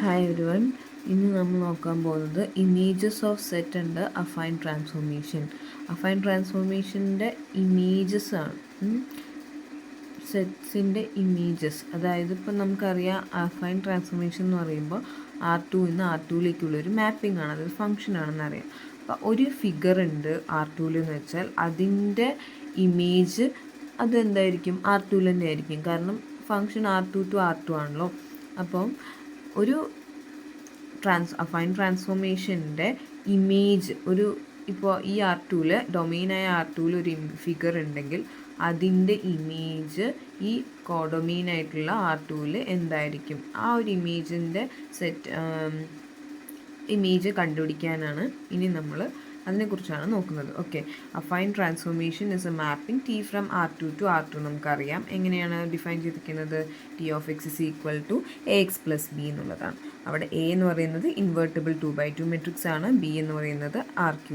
Hi everyone. ഇന്ന് നമ്മൾ നോക്കാൻ പോകുന്നത് images of set and affine transformation. Affine ട്രാൻസ്ഫോർമേഷൻ്റെ ഇമേജസ് ആണ്. സെറ്റ്സിൻ്റെ ഇമേജസ്, അതായത് ഇപ്പം നമുക്കറിയാം അഫൈൻ ട്രാൻസ്ഫോർമേഷൻ എന്ന് പറയുമ്പോൾ R2 നിന്ന് R2ലേക്കുള്ളൊരു മാപ്പിംഗ് ആണ്, അതൊരു ഫങ്ഷൻ ആണെന്ന് അറിയാം. അപ്പോൾ ഒരു ഫിഗർ ഉണ്ട് R2 എന്ന് വെച്ചാൽ അതിൻ്റെ ഇമേജ് അതെന്തായിരിക്കും, R2 തന്നെ ആയിരിക്കും. കാരണം ഫങ്ഷൻ R2 to R2 ആണല്ലോ. അപ്പം ഒരു അഫൈൻ ട്രാൻസ്ഫോർമേഷൻ്റെ ഇമേജ് ഇപ്പോൾ ഈ R2 ഡൊമെയിനായ R2 ഒരു ഫിഗർ ഉണ്ടെങ്കിൽ അതിൻ്റെ ഇമേജ് ഈ കോഡൊമെയിനായിട്ടുള്ള R2 എന്തായിരിക്കും, ആ ഒരു ഇമേജിൻ്റെ ഇമേജ് കണ്ടുപിടിക്കാനാണ് ഇനി നമ്മൾ അതിനെക്കുറിച്ചാണ് നോക്കുന്നത്. Okay, affine transformation is A mapping T from R2 to R2. നമുക്കറിയാം എങ്ങനെയാണ് ഡിഫൈൻ ചെയ്തിരിക്കുന്നത്. T(x) is equal to AX plus B എന്നുള്ളതാണ്. അവിടെ A എന്ന് പറയുന്നത് ഇൻവേർട്ടിബിൾ 2/2 മെട്രിക്സ് ആണ്. B എന്ന് പറയുന്നത് R2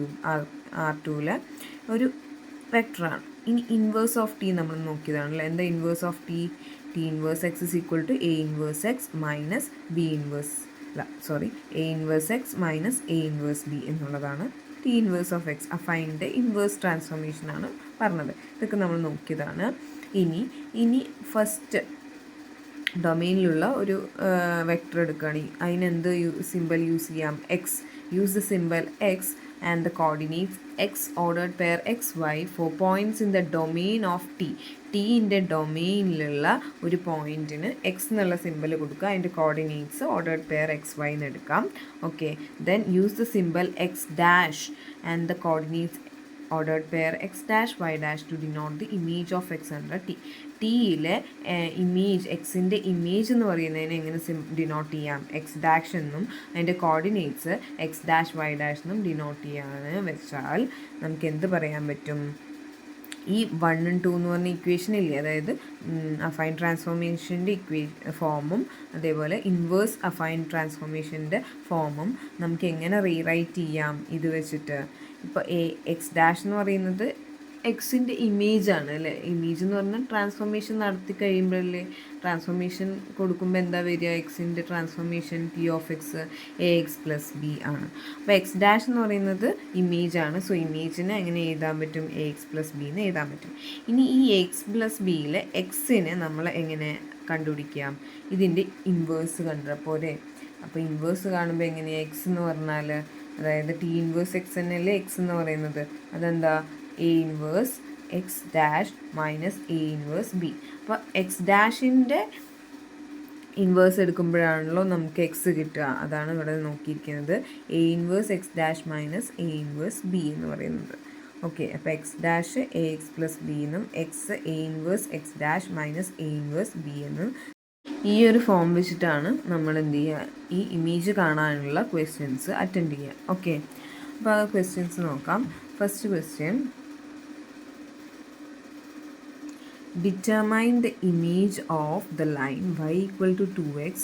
ഒരു വെക്ടറാണ്. ഇനി ഇൻവേഴ്സ് ഓഫ് T നമ്മൾ നോക്കിയതാണല്ലോ. എന്താ inverse of T? T inverse X is equal to A inverse X minus A inverse X minus A inverse B എന്നുള്ളതാണ് T ഇൻവേഴ്സ് ഓഫ് X. അഫൈൻ്റെ ഇൻവേഴ്സ് ട്രാൻസ്ഫോർമേഷനാണ് പറഞ്ഞത്. ഇതൊക്കെ നമ്മൾ നോക്കിയതാണ്. ഇനി ഫസ്റ്റ് ഡൊമെയിനിലുള്ള ഒരു വെക്ടർ എടുക്കുകയാണെങ്കിൽ അതിനെന്ത് സിമ്പിൾ യൂസ് ചെയ്യാം? X. Use the simple X and the coordinates X ordered pair XY for points in the domain of T. Tൻ്റെ ഡൊമെയിനിലുള്ള ഒരു പോയിൻറ്റിന് X എന്നുള്ള സിമ്പിൾ കൊടുക്കുക, അതിൻ്റെ കോർഡിനേറ്റ്സ് ഓർഡേർഡ് പെയർ XY എന്ന് എടുക്കാം. Okay, then use the simple X dash and the coordinates ordered pair X dash Y dash to denote the image of X under T. Tയിലെ image, എക്സിൻ്റെ image എന്ന് പറയുന്നതിന് എങ്ങനെ denote ചെയ്യാം? X dash എന്നും അതിൻ്റെ coordinates X dash Y dash എന്നും denote ചെയ്യാന്ന് വെച്ചാൽ നമുക്ക് എന്ത് പറയാൻ പറ്റും? ഈ 1 and 2 എന്ന് പറഞ്ഞ ഇക്വേഷൻ ഇല്ലേ, അതായത് അഫൈൻ ട്രാൻസ്ഫോർമേഷൻ്റെ ഫോമും അതേപോലെ ഇൻവേഴ്സ് അഫൈൻ ട്രാൻസ്ഫോർമേഷൻ്റെ ഫോമും നമുക്ക് എങ്ങനെ റീറൈറ്റ് ചെയ്യാം ഇത് വെച്ചിട്ട്? ഇപ്പോൾ X ഡാഷ് എന്ന് പറയുന്നത് എക്സിൻ്റെ ഇമേജാണ് അല്ലേ. ഇമേജ് എന്ന് പറഞ്ഞാൽ ട്രാൻസ്ഫോർമേഷൻ നടത്തി കഴിയുമ്പോഴല്ലേ, ട്രാൻസ്ഫോർമേഷൻ കൊടുക്കുമ്പോൾ എന്താ വരിക? എക്സിൻ്റെ transformation T(x) AX plus B ആണ്. അപ്പോൾ X ഡാഷ് എന്ന് പറയുന്നത് ഇമേജാണ്. സോ ഇമേജിനെ എങ്ങനെ എഴുതാൻ പറ്റും? AX plus B എന്ന് എഴുതാൻ പറ്റും. ഇനി ഈ AX plus Bയിലെ എക്സിനെ നമ്മൾ എങ്ങനെ കണ്ടുപിടിക്കാം? ഇതിൻ്റെ ഇൻവേഴ്സ് കണ്ടാൽ പോരെ. അപ്പോൾ ഇൻവേഴ്സ് കാണുമ്പോൾ എങ്ങനെയാണ്? X എന്ന് പറഞ്ഞാൽ അതായത് T ഇൻവേഴ്സ് X തന്നെയല്ലേ X എന്ന് പറയുന്നത്. അതെന്താ? A inverse X dash minus A inverse B. അപ്പോൾ X ഡാഷിൻ്റെ ഇൻവേഴ്സ് എടുക്കുമ്പോഴാണല്ലോ നമുക്ക് എക്സ് കിട്ടുക. അതാണ് ഇവിടെ നോക്കിയിരിക്കുന്നത്. A inverse X dash minus A inverse B എന്ന് പറയുന്നത്. ഓക്കെ, അപ്പോൾ X dash AX plus B എന്നും X A inverse X dash minus A inverse B എന്നും ഈ ഒരു ഫോം വെച്ചിട്ടാണ് നമ്മൾ എന്ത് ചെയ്യുക? ഈ ഇമേജ് കാണാനുള്ള ക്വസ്റ്റ്യൻസ് അറ്റൻഡ് ചെയ്യുക. ഓക്കെ, അപ്പോൾ ആ ക്വസ്റ്റ്യൻസ് നോക്കാം. First question, determine the image of the line y equal to 2x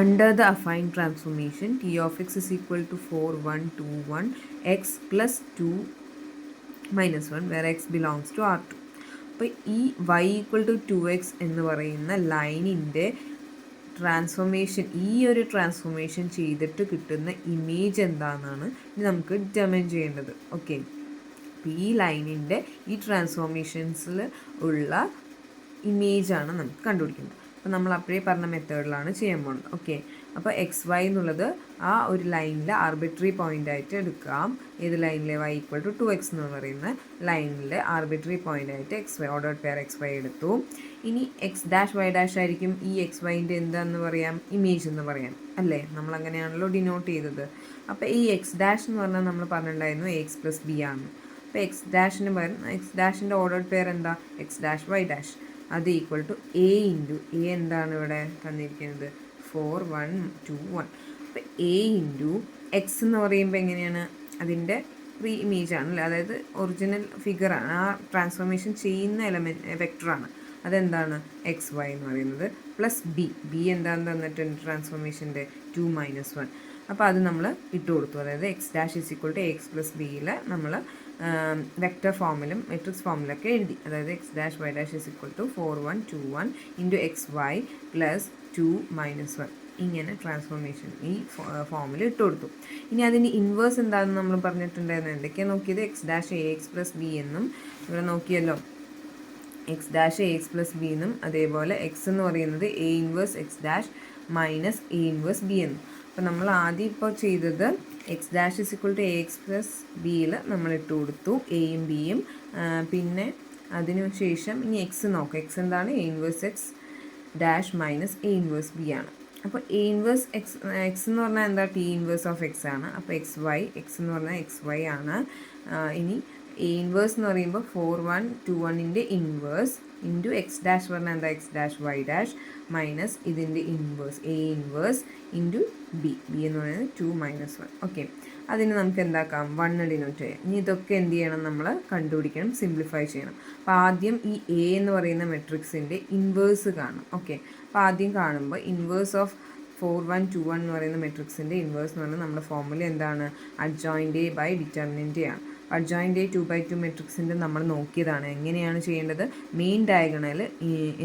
under the affine transformation T(x) is equal to 4, 1, 2, 1 x plus 2 minus 1 where x belongs to R2. അപ്പോൾ ഈ y equal to 2x എന്ന് പറയുന്ന ലൈനിൻ്റെ transformation, ഈ ഒരു transformation ചെയ്തിട്ട് കിട്ടുന്ന image എന്താണെന്നാണ് നമുക്ക് ഡിറ്റർമൈൻ ചെയ്യേണ്ടത്. ഓക്കെ, അപ്പോൾ ഈ ലൈനിൻ്റെ ഈ ട്രാൻസ്ഫോർമേഷൻസിൽ ഉള്ള ഇമേജാണ് നമുക്ക് കണ്ടുപിടിക്കുന്നത്. അപ്പോൾ നമ്മൾ അപ്പോഴേ പറഞ്ഞ മെത്തേഡിലാണ് ചെയ്യാൻ പോകുന്നത്. ഓക്കെ, അപ്പോൾ XY എന്നുള്ളത് ആ ഒരു ലൈനിൽ ആർബിട്രറി പോയിൻ്റായിട്ട് എടുക്കാം. ഏത് ലൈനിലെ y equal to 2x എന്ന് പറയുന്ന ലൈനിൽ ആർബിട്രറി പോയിൻ്റായിട്ട് XY ഓർഡേർഡ് പെയർ XY എടുത്തു. ഇനി X ഡാഷ് Y ഡാഷ് ആയിരിക്കും ഈ XYൻ്റെ എന്താണെന്ന് പറയാം? ഇമേജ് എന്ന് പറയാം അല്ലേ. നമ്മളങ്ങനെയാണല്ലോ ഡിനോട്ട് ചെയ്തത്. അപ്പോൾ ഈ X ഡാഷ് എന്ന് പറഞ്ഞാൽ നമ്മൾ പറഞ്ഞിട്ടുണ്ടായിരുന്നു AX plus B ആണ്. അപ്പോൾ X ഡാഷിന് പകരം X ഡാഷിൻ്റെ ഓർഡേർഡ് പെയർ എന്താ? X dash Y dash. അത് equal to A into A എന്താണ് ഇവിടെ തന്നിരിക്കുന്നത്? 4, 1, 2, 1. അപ്പോൾ A ഇൻറ്റു X എന്ന് പറയുമ്പോൾ എങ്ങനെയാണ്? അതിൻ്റെ പ്രീ ഇമേജ് ആണല്ലേ, അതായത് ഒറിജിനൽ ഫിഗറാണ്, ആ ട്രാൻസ്ഫോർമേഷൻ ചെയ്യുന്ന വെക്ടറാണ്. അതെന്താണ്? XY എന്ന് പറയുന്നത് പ്ലസ് B എന്താണെന്ന് തന്നിട്ടുണ്ട് ട്രാൻസ്ഫോർമേഷൻ്റെ 2 minus 1. അപ്പോൾ അത് നമ്മൾ ഇട്ട് കൊടുത്തു. അതായത് X dash is equal to AX plus Bയിൽ നമ്മൾ വെക്റ്റർ ഫോമിലും മെട്രിക്സ് ഫോമിലൊക്കെ എഴുതി. അതായത് X dash Y dash is equal to 4, 1, 2, 1 into XY plus 2 minus 1 ഇങ്ങനെ ട്രാൻസ്ഫോർമേഷൻ ഈ ഫോമിൽ ഇട്ട് കൊടുത്തു. ഇനി അതിൻ്റെ ഇൻവേഴ്സ് എന്താണെന്ന് നമ്മൾ പറഞ്ഞിട്ടുണ്ടായിരുന്നു. എന്തൊക്കെയാണ് നോക്കിയത്? X dash A X plus B എന്നും ഇവിടെ നോക്കിയല്ലോ, X dash A X plus B എന്നും അതേപോലെ എക്സ് എന്ന് പറയുന്നത് A inverse X dash minus A inverse B എന്നും. അപ്പോൾ നമ്മൾ ആദ്യം ഇപ്പോൾ ചെയ്തത് X dash is equal to A X plus ബിയിൽ നമ്മൾ ഇട്ട് കൊടുത്തു എയും ബിയും. പിന്നെ അതിനു ശേഷം ഇനി എക്സ് നോക്കാം. എക്സ് എന്താണ്? A inverse X dash minus A inverse B ആണ്. അപ്പോൾ എ ഇൻവേഴ്സ് എക്സ് എന്ന് പറഞ്ഞാൽ എന്താ? ടി ഇൻവേഴ്സ് ഓഫ് എക്സ് ആണ്. അപ്പോൾ എക്സ് എന്ന് പറഞ്ഞാൽ എക്സ് വൈ ആണ്. ഇനി എ ഇൻവേഴ്സ് എന്ന് പറയുമ്പോൾ 4121ൻ്റെ ഇൻവേഴ്സ് ഇൻറ്റു എക്സ് ഡാഷ് പറഞ്ഞാൽ എന്താ? X dash Y dash minus ഇതിൻ്റെ inverse A inverse into B എന്ന് പറയുന്നത് 2 മൈനസ് 1. ഓക്കെ, അതിന് നമുക്ക് എന്താക്കാം? 1 ഡിനോട്ട് ചെയ്യാം. ഇനി ഇതൊക്കെ എന്ത് ചെയ്യണം? നമ്മൾ കണ്ടുപിടിക്കണം, സിംപ്ലിഫൈ ചെയ്യണം. അപ്പോൾ ആദ്യം ഈ എ എന്ന് പറയുന്ന മെട്രിക്സിൻ്റെ ഇൻവേഴ്സ് കാണണം. ഓക്കെ, അപ്പോൾ ആദ്യം കാണുമ്പോൾ ഇൻവേഴ്സ് ഓഫ് 4121 എന്ന് പറയുന്ന മെട്രിക്സിൻ്റെ ഇൻവേഴ്സ് എന്ന് പറഞ്ഞാൽ നമ്മുടെ ഫോർമുല എന്താണ്? Adjoint A by determinant A ആണ്. അഡ്ജോയിൻ്റ് എ 2/2 മെട്രിക്സിൻ്റെ നമ്മൾ നോക്കിയതാണ്. എങ്ങനെയാണ് ചെയ്യേണ്ടത്? മെയിൻ ഡയഗണൽ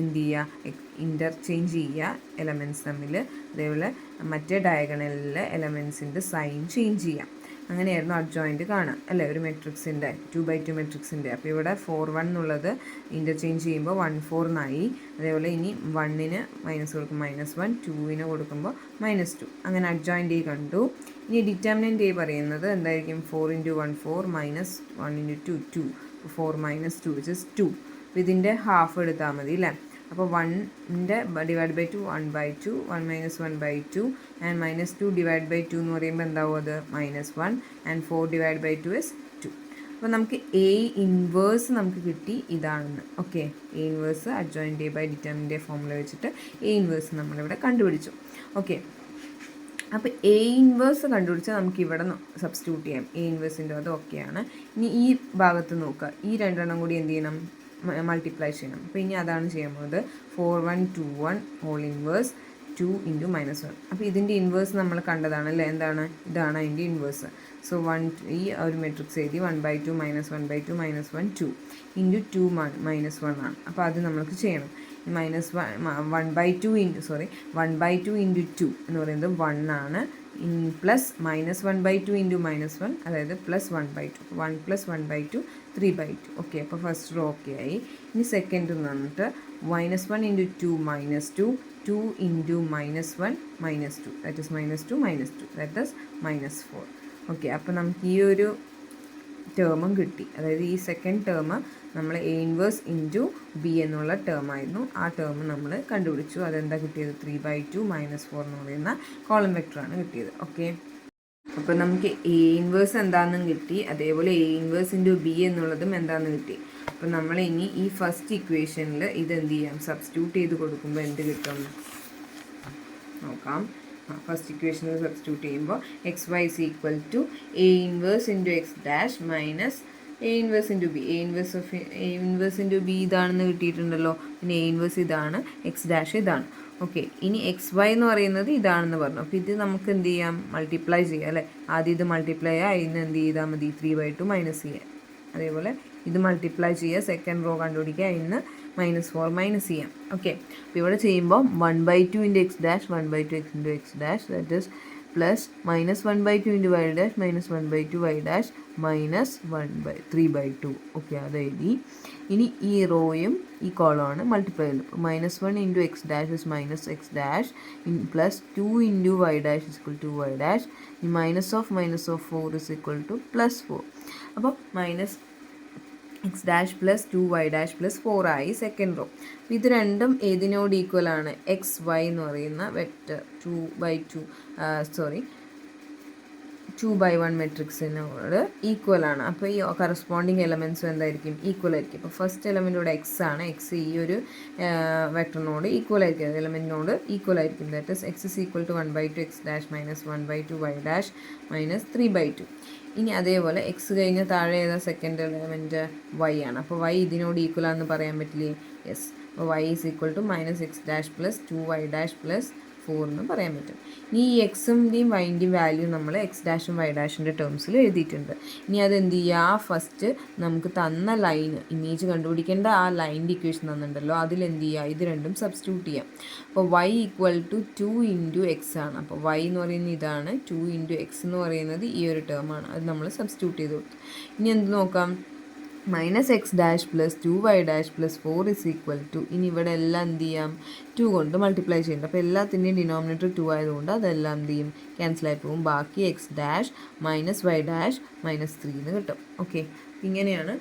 എന്ത് ചെയ്യുക? ഇൻ്റർചേഞ്ച് ചെയ്യുക എലമെൻറ്റ്സ് തമ്മിൽ. അതേപോലെ മറ്റേ ഡയഗണലിലെ എലമെൻറ്റ്സിൻ്റെ സൈൻ ചേഞ്ച് ചെയ്യാം. അങ്ങനെയായിരുന്നു അഡ്ജോയിൻ്റ് കാണുക അല്ലേ, ഒരു മെട്രിക്സിൻ്റെ 2/2 മെട്രിക്സിൻ്റെ. അപ്പോൾ ഇവിടെ 41 എന്നുള്ളത് ഇൻ്റർചേഞ്ച് ചെയ്യുമ്പോൾ 14 എന്നായി. അതേപോലെ ഇനി 1ന് മൈനസ് കൊടുക്കും -1, 2ന് കൊടുക്കുമ്പോൾ -2. അങ്ങനെ അഡ്ജോയിൻ്റ് എ കണ്ടു. ഇനി ഡിറ്റർമിനൻ്റ് എ പറയുന്നത് എന്തായിരിക്കും? 4 × 1 4 -1 × 2 2. 4 - 2 which is 2. അപ്പോൾ ഇതിൻ്റെ ഹാഫ് എടുത്താൽ മതി അല്ലേ. അപ്പോൾ 1ൻ്റെ divide by 2 1/2, 1 - 1/2 and -2 divide by 2 എന്ന് പറയുമ്പോൾ എന്താവും? അത് -1 ആൻഡ് 4 ഡിവൈഡ് ബൈ 2 is 2. അപ്പോൾ നമുക്ക് എ ഇൻവേഴ്സ് നമുക്ക് കിട്ടി ഇതാണെന്ന്. Okay, A inverse adjoint A by determinant A formula വെച്ചിട്ട് എ ഇൻവേഴ്സ് നമ്മളിവിടെ കണ്ടുപിടിച്ചു. ഓക്കെ, അപ്പോൾ എ ഇൻവേഴ്സ് കണ്ടുപിടിച്ചാൽ നമുക്ക് ഇവിടെ സബ്സ്റ്റിറ്റ്യൂട്ട് ചെയ്യാം. എ ഇൻവേഴ്സിൻ്റെ അത് ഓക്കെയാണ്. ഇനി ഈ ഭാഗത്ത് നോക്കുക, ഈ രണ്ടെണ്ണം കൂടി എന്ത് ചെയ്യണം? മൾട്ടിപ്ലൈ ചെയ്യണം. അപ്പോൾ ഇനി അതാണ് ചെയ്യാൻ പോകുന്നത്. 4121 ഹോൾ ഇൻവേഴ്സ് 2 × -1. അപ്പോൾ ഇതിൻ്റെ ഇൻവേഴ്സ് നമ്മൾ കണ്ടതാണ് അല്ലേ. എന്താണ്? ഇതാണ് അതിൻ്റെ ഇൻവേഴ്സ്. സോ ഈ ഒരു മെട്രിക്സ് എഴുതി 1/2 -1/2 -1 2 × 2 -1 ആണ്. അപ്പോൾ അത് നമ്മൾക്ക് ചെയ്യണം. -1/2 × 2 എന്ന് പറയുന്നത് 1 ആണ്. പ്ലസ് -1/2 × -1 അതായത് +1/2. 1 + 1/2 3/2. ഓക്കെ, അപ്പോൾ ഫസ്റ്റ് റോ ഓക്കെ ആയി. ഇനി സെക്കൻഡ് വന്നിട്ട് -1 × 2 -2 2 × -1 -2 that is -2 -2 that is -4. Okay, അപ്പോൾ നമുക്ക് ഈ ഒരു ടേമും കിട്ടി. അതായത് ഈ സെക്കൻഡ് ടേം നമ്മൾ എ ഇൻവേഴ്സ് ഇൻറ്റു ബി എന്നുള്ള ടേം ആയിരുന്നു. ആ ടേം നമ്മൾ കണ്ടുപിടിച്ചു. അതെന്താ കിട്ടിയത്? 3/2 -4 എന്ന് പറയുന്ന കോളം വെക്ടറാണ് കിട്ടിയത്. ഓക്കെ, അപ്പോൾ നമുക്ക് എ ഇൻവേഴ്സ് എന്താണെന്നും കിട്ടി. അതേപോലെ എ ഇൻവേഴ്സ് ഇൻറ്റു ബി എന്നുള്ളതും എന്താണെന്ന് കിട്ടി. അപ്പോൾ നമ്മൾ ഇനി ഈ ഫസ്റ്റ് ഇക്വേഷനിൽ ഇത് എന്ത് ചെയ്യാം? സബ്സ്റ്റിറ്റ്യൂട്ട് ചെയ്ത് കൊടുക്കുമ്പോൾ എന്ത് കിട്ടും നോക്കാം. ഫസ്റ്റ് ഇക്വേഷനിൽ സബ്സ്റ്റിറ്റ്യൂട്ട് ചെയ്യുമ്പോൾ xy is equal to a inverse into x dash minus a inverse into b. a inverse into b ഇതാണെന്ന് കിട്ടിയിട്ടുണ്ടല്ലോ. പിന്നെ a inverse ഇതാണ്, x dash ഇതാണ്. ഓക്കെ, ഇനി xy എന്ന് പറയുന്നത് ഇതാണെന്ന് പറഞ്ഞു. അപ്പോൾ ഇത് നമുക്ക് എന്ത് ചെയ്യാം? മൾട്ടിപ്ലൈ ചെയ്യാം അല്ലേ. ആദ്യം ഇത് മൾട്ടിപ്ലൈ ചെയ്യുക, അതിന് എന്ത് ചെയ്താൽ മതി? 3/2 മൈനസ് ചെയ്യുക. അതേപോലെ ഇത് മൾട്ടിപ്ലൈ ചെയ്യുക, സെക്കൻഡ് റോ കണ്ടുപിടിക്കുക, അതിന് -4 മൈനസ് ചെയ്യാം. ഓക്കെ, അപ്പോൾ ഇവിടെ ചെയ്യുമ്പോൾ 1/2 × x dash 1/2 x × x dash that is plus -1/2 × y dash -1/2 y dash -3/2. Okay, അത് എഴുതി. ഇനി ഈ റോയും ഈ കോളമാണ് മൾട്ടിപ്ലൈ ചെയ്യുന്നത്. അപ്പോൾ -1 × x dash is -x dash plus 2 × y dash is equal to y dash. ഈ -4 is equal to +4. അപ്പോൾ x dash plus 2y dash plus 4 ആയി സെക്കൻഡ് റോ. ഇത് രണ്ടും ഏതിനോട് ഈക്വൽ ആണ്? xy എന്ന് പറയുന്ന വെക്റ്റർ 2/1 മെട്രിക്സിനോട് ഈക്വൽ ആണ്. അപ്പോൾ ഈ കറസ്പോണ്ടിങ് എലമെൻറ്റ്സും എന്തായിരിക്കും? ഈക്വൽ ആയിരിക്കും. അപ്പോൾ ഫസ്റ്റ് എലമെൻറ്റോട് എക്സ് ആണ്. എക്സ് ഈ ഒരു വെക്ടറിനോട് ഈക്വൽ ആയിരിക്കും, എലമെൻറ്റിനോട് ഈക്വൽ ആയിരിക്കും. That is x is equal to 1/2 x dash -1/2 y dash -3/2. ഇനി അതേപോലെ എക്സ് കഴിഞ്ഞ് താഴെ ഏതാ സെക്കൻഡ് എലമെൻറ്റ്? y ആണ്. അപ്പോൾ y ഇതിനോട് ഈക്വൽ ആണെന്ന് പറയാൻ പറ്റില്ലേ? യെസ്. അപ്പോൾ y is equal to -x dash plus 2y dash plus 4 എന്ന് പറയാൻ പറ്റും. ഇനി ഈ എക്സിൻ്റെയും വൈൻ്റെയും വാല്യൂ നമ്മൾ എക്സ് ഡാഷും വൈ ഡാഷിൻ്റെ ടേംസിൽ എഴുതിയിട്ടുണ്ട്. ഇനി അതെന്ത് ചെയ്യുക, ഫസ്റ്റ് നമുക്ക് തന്ന ലൈൻ ഇമേജ് കണ്ടുപിടിക്കേണ്ട ആ ലൈനിൻ്റെ ഇക്വേഷൻ തന്നിട്ടുണ്ടല്ലോ, അതിലെന്ത് ചെയ്യുക, ഇത് രണ്ടും സബ്സ്റ്റിറ്റ്യൂട്ട് ചെയ്യാം. അപ്പോൾ y equal to 2 into x ആണ്. അപ്പോൾ y എന്ന് പറയുന്നത് ഇതാണ്, 2 ഇൻറ്റു എക്സ് എന്ന് പറയുന്നത് ഈ ഒരു ടേമാണ്. അത് നമ്മൾ സബ്സ്റ്റിറ്റ്യൂട്ട് ചെയ്ത് കൊടുത്തു. ഇനി എന്ത് നോക്കാം, minus x dash plus 2y dash plus 4 is equal to, ഇനി ഇവിടെ എല്ലാം എന്ത് ചെയ്യാം, 2 കൊണ്ട് മൾട്ടിപ്ലൈ ചെയ്യുന്നുണ്ട്. അപ്പോൾ എല്ലാത്തിൻ്റെയും ഡിനോമിനേറ്റർ 2 ആയതുകൊണ്ട് അതെല്ലാം എന്ത് ചെയ്യും, ക്യാൻസലായി പോകും. ബാക്കി x dash minus y dash minus 3 എന്ന് കിട്ടും. ഓക്കെ, ഇങ്ങനെയാണ്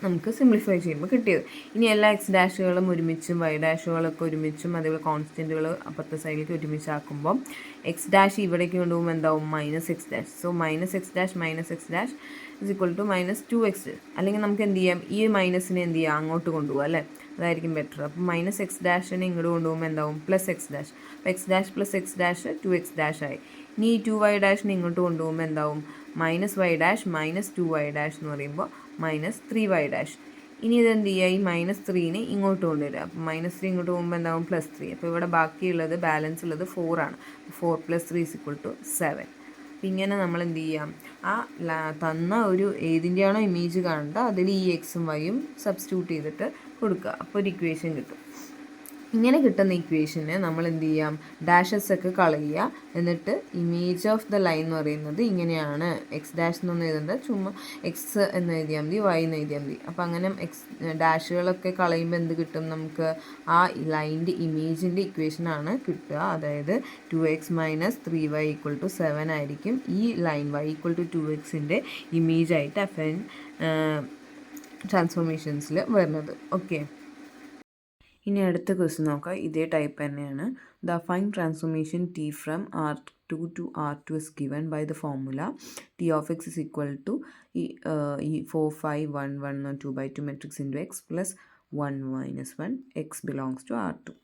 നമുക്ക് സിംപ്ലിഫൈ ചെയ്യുമ്പോൾ കിട്ടിയത്. ഇനി എല്ലാ എക്സ് ഡാഷുകളും ഒരുമിച്ചും വൈ ഡാഷുകളൊക്കെ ഒരുമിച്ചും അതേപോലെ കോൺസ്റ്റൻറ്റുകൾ അപ്പുറത്തെ സൈഡിലേക്ക് ഒരുമിച്ചാക്കുമ്പോൾ എക്സ് ഡാഷ് ഇവിടേക്ക് കൊണ്ടുപോകുമ്പോൾ എന്താവും, minus x dash. So minus x dash is equal to minus 2x. അല്ലെങ്കിൽ നമുക്ക് എന്ത് ചെയ്യാം, ഈ മൈനസിനെ എന്ത് ചെയ്യാം, അങ്ങോട്ട് കൊണ്ടുപോകാം അല്ലേ, അതായിരിക്കും ബെറ്റർ. അപ്പോൾ മൈനസ് എക്സ് ഡാഷിനെ ഇങ്ങോട്ട് കൊണ്ടുപോകുമ്പോൾ എന്താവും, പ്ലസ് എക്സ് ഡാഷ്. അപ്പോൾ x dash plus x dash 2x dash ആയി. ഇനി ഈ 2y ഡാഷിനെ ഇങ്ങോട്ട് കൊണ്ടുപോകുമ്പോൾ എന്താവും, minus y dash minus 2y dash എന്ന് പറയുമ്പോൾ മൈനസ് 3y ഡാഷ്. ഇനി ഇതെന്ത് ചെയ്യുക, ഈ മൈനസ് 3നെ ഇങ്ങോട്ട് കൊണ്ടുവരിക. അപ്പോൾ മൈനസ് 3 ഇങ്ങോട്ട് പോകുമ്പോൾ എന്താവും, പ്ലസ് 3. അപ്പോൾ ഇവിടെ ബാക്കിയുള്ളത് ബാലൻസ് ഉള്ളത് 4 ആണ്. 4 + 3 = 7. അപ്പം ഇങ്ങനെ നമ്മൾ എന്ത് ചെയ്യാം, ആ തന്ന ഒരു ഏതിൻ്റെയാണോ ഇമേജ് കാണേണ്ടത് അതിൽ ഈ എക്സും വൈയും സബ്സ്റ്റിറ്റ്യൂട്ട് ചെയ്തിട്ട് കൊടുക്കുക. അപ്പോൾ ഒരു ഇക്വേഷൻ കിട്ടും. ഇങ്ങനെ കിട്ടുന്ന ഇക്വേഷനെ നമ്മൾ എന്ത് ചെയ്യാം, ഡാഷസ് ഒക്കെ കളയുക. എന്നിട്ട് ഇമേജ് ഓഫ് ദ ലൈൻ എന്ന് പറയുന്നത് ഇങ്ങനെയാണ്. എക്സ് ഡാഷ് എന്നൊന്നും എഴുതണ്ട, ചുമ്മാ എക്സ് എന്ന് എഴുതിയാൽ മതി, വൈ എന്ന് എഴുതിയാൽ മതി. അപ്പോൾ അങ്ങനെ ഡാഷുകളൊക്കെ കളയുമ്പോൾ എന്ത് കിട്ടും, നമുക്ക് ആ ലൈനിൻ്റെ ഇമേജിൻ്റെ ഇക്വേഷനാണ് കിട്ടുക. അതായത് 2x - 3y = 7 ആയിരിക്കും ഈ ലൈൻ y = 2xൻ്റെ ഇമേജായിട്ട് അഫൈൻ ട്രാൻസ്ഫോർമേഷൻസിൽ വരുന്നത്. ഓക്കെ, ഇനി അടുത്ത ക്വസ്റ്റ്യൻ നോക്കാം. ഇതേ ടൈപ്പ് തന്നെയാണ്. The affine transformation T from R2 to R2 is given by the formula T of x is equal to 4, 5, 1, 1 or 2/2 matrix into x plus 1 minus 1 x belongs to R2.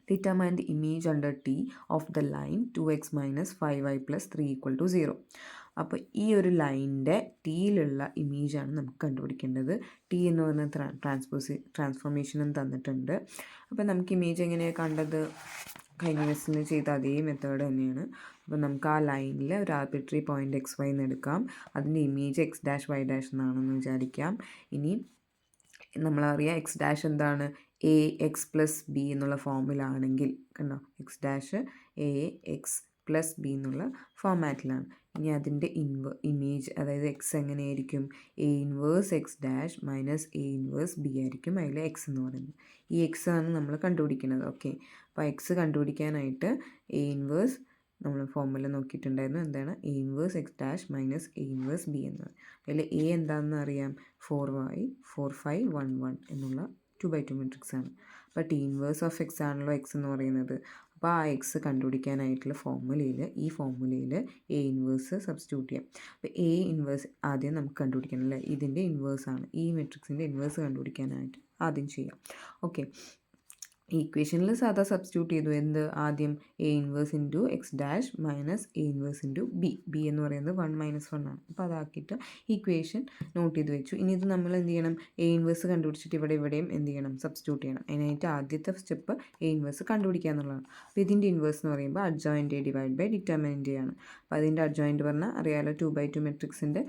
Determine the image under T of the line 2x minus 5y plus 3 = 0. അപ്പോൾ ഈ ഒരു ലൈനിൻ്റെ ടീയിലുള്ള ഇമേജാണ് നമുക്ക് കണ്ടുപിടിക്കേണ്ടത്. T എന്ന് പറയുന്ന ട്രാൻസ്ഫോർമേഷനും തന്നിട്ടുണ്ട്. അപ്പോൾ നമുക്ക് ഇമേജ് എങ്ങനെയാണ് കണ്ടത്, കഴിഞ്ഞ ക്വസ്റ്റിന് ചെയ്ത അതേ മെത്തേഡ് തന്നെയാണ്. അപ്പോൾ നമുക്ക് ആ ലൈനിൽ ഒരു ആർബിട്രറി പോയിൻ്റ് XY എന്ന് എടുക്കാം. അതിൻ്റെ image x dash Y dash എന്നാണെന്ന് വിചാരിക്കാം. ഇനി നമ്മളറിയാം എക്സ് ഡാഷ് എന്താണ്, AX + B എന്നുള്ള ഫോമിലാണെങ്കിൽ കണ്ടോ, എക്സ് ഡാഷ് AX + B എന്നുള്ള ഫോമാറ്റിലാണ്. ഇനി അതിൻ്റെ ഇമേജ് അതായത് എക്സ് എങ്ങനെയായിരിക്കും, A inverse X dash minus A inverse B ആയിരിക്കും അതിൽ എക്സ് എന്ന് പറയുന്നത്. ഈ എക്സ് ആണ് നമ്മൾ കണ്ടുപിടിക്കുന്നത്. ഓക്കെ, അപ്പോൾ എക്സ് കണ്ടുപിടിക്കാനായിട്ട് A ഇൻവേഴ്സ് നമ്മൾ ഫോർമുല നോക്കിയിട്ടുണ്ടായിരുന്നു. എന്താണ്, A inverse X dash minus A inverse B എന്നത്. അതിൽ A എന്താണെന്ന് അറിയാം, 4y 4, 5, 1, 1 എന്നുള്ള 2/2 മെട്രിക്സ് ആണ്. അപ്പോൾ ടി ഇൻവേഴ്സ് ഓഫ് എക്സ് ആണല്ലോ എക്സ് എന്ന് പറയുന്നത്. അപ്പോൾ ആ എക്സ് കണ്ടുപിടിക്കാനായിട്ടുള്ള ഈ ഫോർമുലയിൽ A ഇൻവേഴ്സ് സബ്സ്റ്റിറ്റ്യൂട്ട് ചെയ്യാം. അപ്പോൾ A ഇൻവേഴ്സ് ആദ്യം നമുക്ക് കണ്ടുപിടിക്കണം അല്ലേ, ഇതിൻ്റെ ഇൻവേഴ്സാണ്, ഈ മെട്രിക്സിൻ്റെ ഇൻവേഴ്സ് കണ്ടുപിടിക്കാനായിട്ട് ആദ്യം ചെയ്യാം. ഓക്കെ, ഈ ഇക്വേഷനിൽ സാധാ സബ്സ്റ്റിറ്റ്യൂട്ട് ചെയ്തു. എന്ത്, ആദ്യം A inverse into X dash minus A inverse into B എന്ന് പറയുന്നത് 1 - 1 ആണ്. അപ്പോൾ അതാക്കിയിട്ട് ഇക്വേഷൻ നോട്ട് ചെയ്ത് വെച്ചു. ഇനി ഇത് നമ്മൾ എന്ത് ചെയ്യണം, A ഇൻവേഴ്സ് കണ്ടുപിടിച്ചിട്ട് ഇവിടെയും എന്ത് ചെയ്യണം, സബ്സ്റ്റിറ്റ്യൂട്ട് ചെയ്യണം. അതിനായിട്ട് ആദ്യത്തെ സ്റ്റെപ്പ് A ഇൻവേഴ്സ് കണ്ടുപിടിക്കുക എന്നുള്ളതാണ്. അപ്പോൾ ഇതിൻ്റെ ഇൻവേഴ്സ് എന്ന് പറയുമ്പോൾ അഡ്ജോയിൻ്റ് / ഡിറ്റർമിനൻ്റ് ആണ്. അപ്പോൾ അതിൻ്റെ അഡ്ജോയിൻ്റ് പറഞ്ഞാൽ അറിയാലോ, 2/2 മെട്രിക്സിൻ്റെ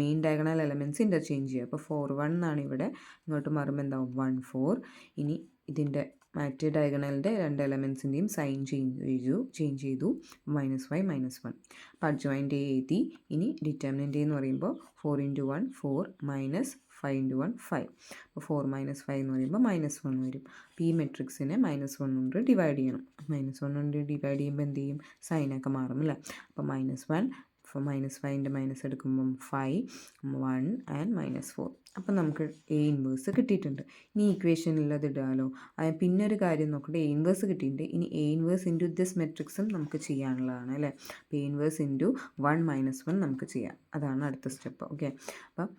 മെയിൻ ഡയഗണൽ എലമെൻറ്റ്സ് ഇൻ്റർചേഞ്ച് ചെയ്യുക. അപ്പോൾ 4, 1 എന്നാണ് ഇവിടെ, ഇങ്ങോട്ട് മാറുമ്പോൾ എന്താവും 1, 4. ഇനി ഇതിൻ്റെ മറ്റേ ഡയഗണലിൻ്റെ രണ്ട് എലമെൻസിൻ്റെയും സൈൻ ചേഞ്ച് ചെയ്തു, -5 - 1. അപ്പോൾ അഡ്ജോയിൻ്റ് എഴുതി. ഇനി ഡിറ്റർമിനൻ്റ് എന്ന് പറയുമ്പോൾ 4 × 1 4 -5 × 1 5. അപ്പോൾ 4 - 5 എന്ന് പറയുമ്പോൾ -1 വരും. അപ്പോൾ ഈ മെട്രിക്സിനെ -1 കൊണ്ട് ഡിവൈഡ് ചെയ്യണം. -1 കൊണ്ട് ഡിവൈഡ് ചെയ്യുമ്പോൾ എന്ത് ചെയ്യും, സൈനൊക്കെ മാറും അല്ലേ. അപ്പോൾ -1 -5ൻ്റെ മൈനസ് എടുക്കുമ്പം 5 1 ആൻഡ് -4. അപ്പം നമുക്ക് A ഇൻവേഴ്സ് കിട്ടിയിട്ടുണ്ട്. ഇനി ഇക്വേഷനിലത് ഇടാമല്ലോ. പിന്നെ ഒരു കാര്യം നോക്കട്ടെ, A ഇൻവേഴ്സ് കിട്ടിയിട്ടുണ്ട്. ഇനി A ഇൻവേഴ്സ് ഇൻറ്റു ദിസ് മെട്രിക്സും നമുക്ക് ചെയ്യാനുള്ളതാണ് അല്ലേ. അപ്പോൾ A ഇൻവേഴ്സ് ഇൻറ്റു 1 - 1 നമുക്ക് ചെയ്യാം. അതാണ് അടുത്ത സ്റ്റെപ്പ്. ഓക്കെ, അപ്പം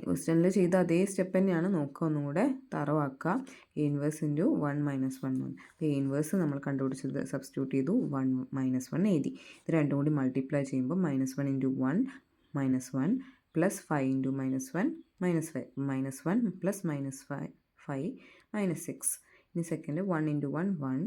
ക്വസ്റ്റ്യനിൽ ചെയ്ത അതേ സ്റ്റെപ്പ് തന്നെയാണ്, നോക്കുക ഒന്നുകൂടെ തറവാക്കുക. A inverse into 1 - 1. അപ്പോൾ A ഇൻവേഴ്സ് നമ്മൾ കണ്ടുപിടിച്ചത് സബ്സ്റ്റിറ്റ്യൂട്ട് ചെയ്തു, 1 - 1 എഴുതി. ഇത് രണ്ടും കൂടി മൾട്ടിപ്ലൈ ചെയ്യുമ്പോൾ -1 × 1 -1 പ്ലസ് 5 × -1 -5 -1 പ്ലസ് -5 -6. ഇനി സെക്കൻഡ് 1 × 1 1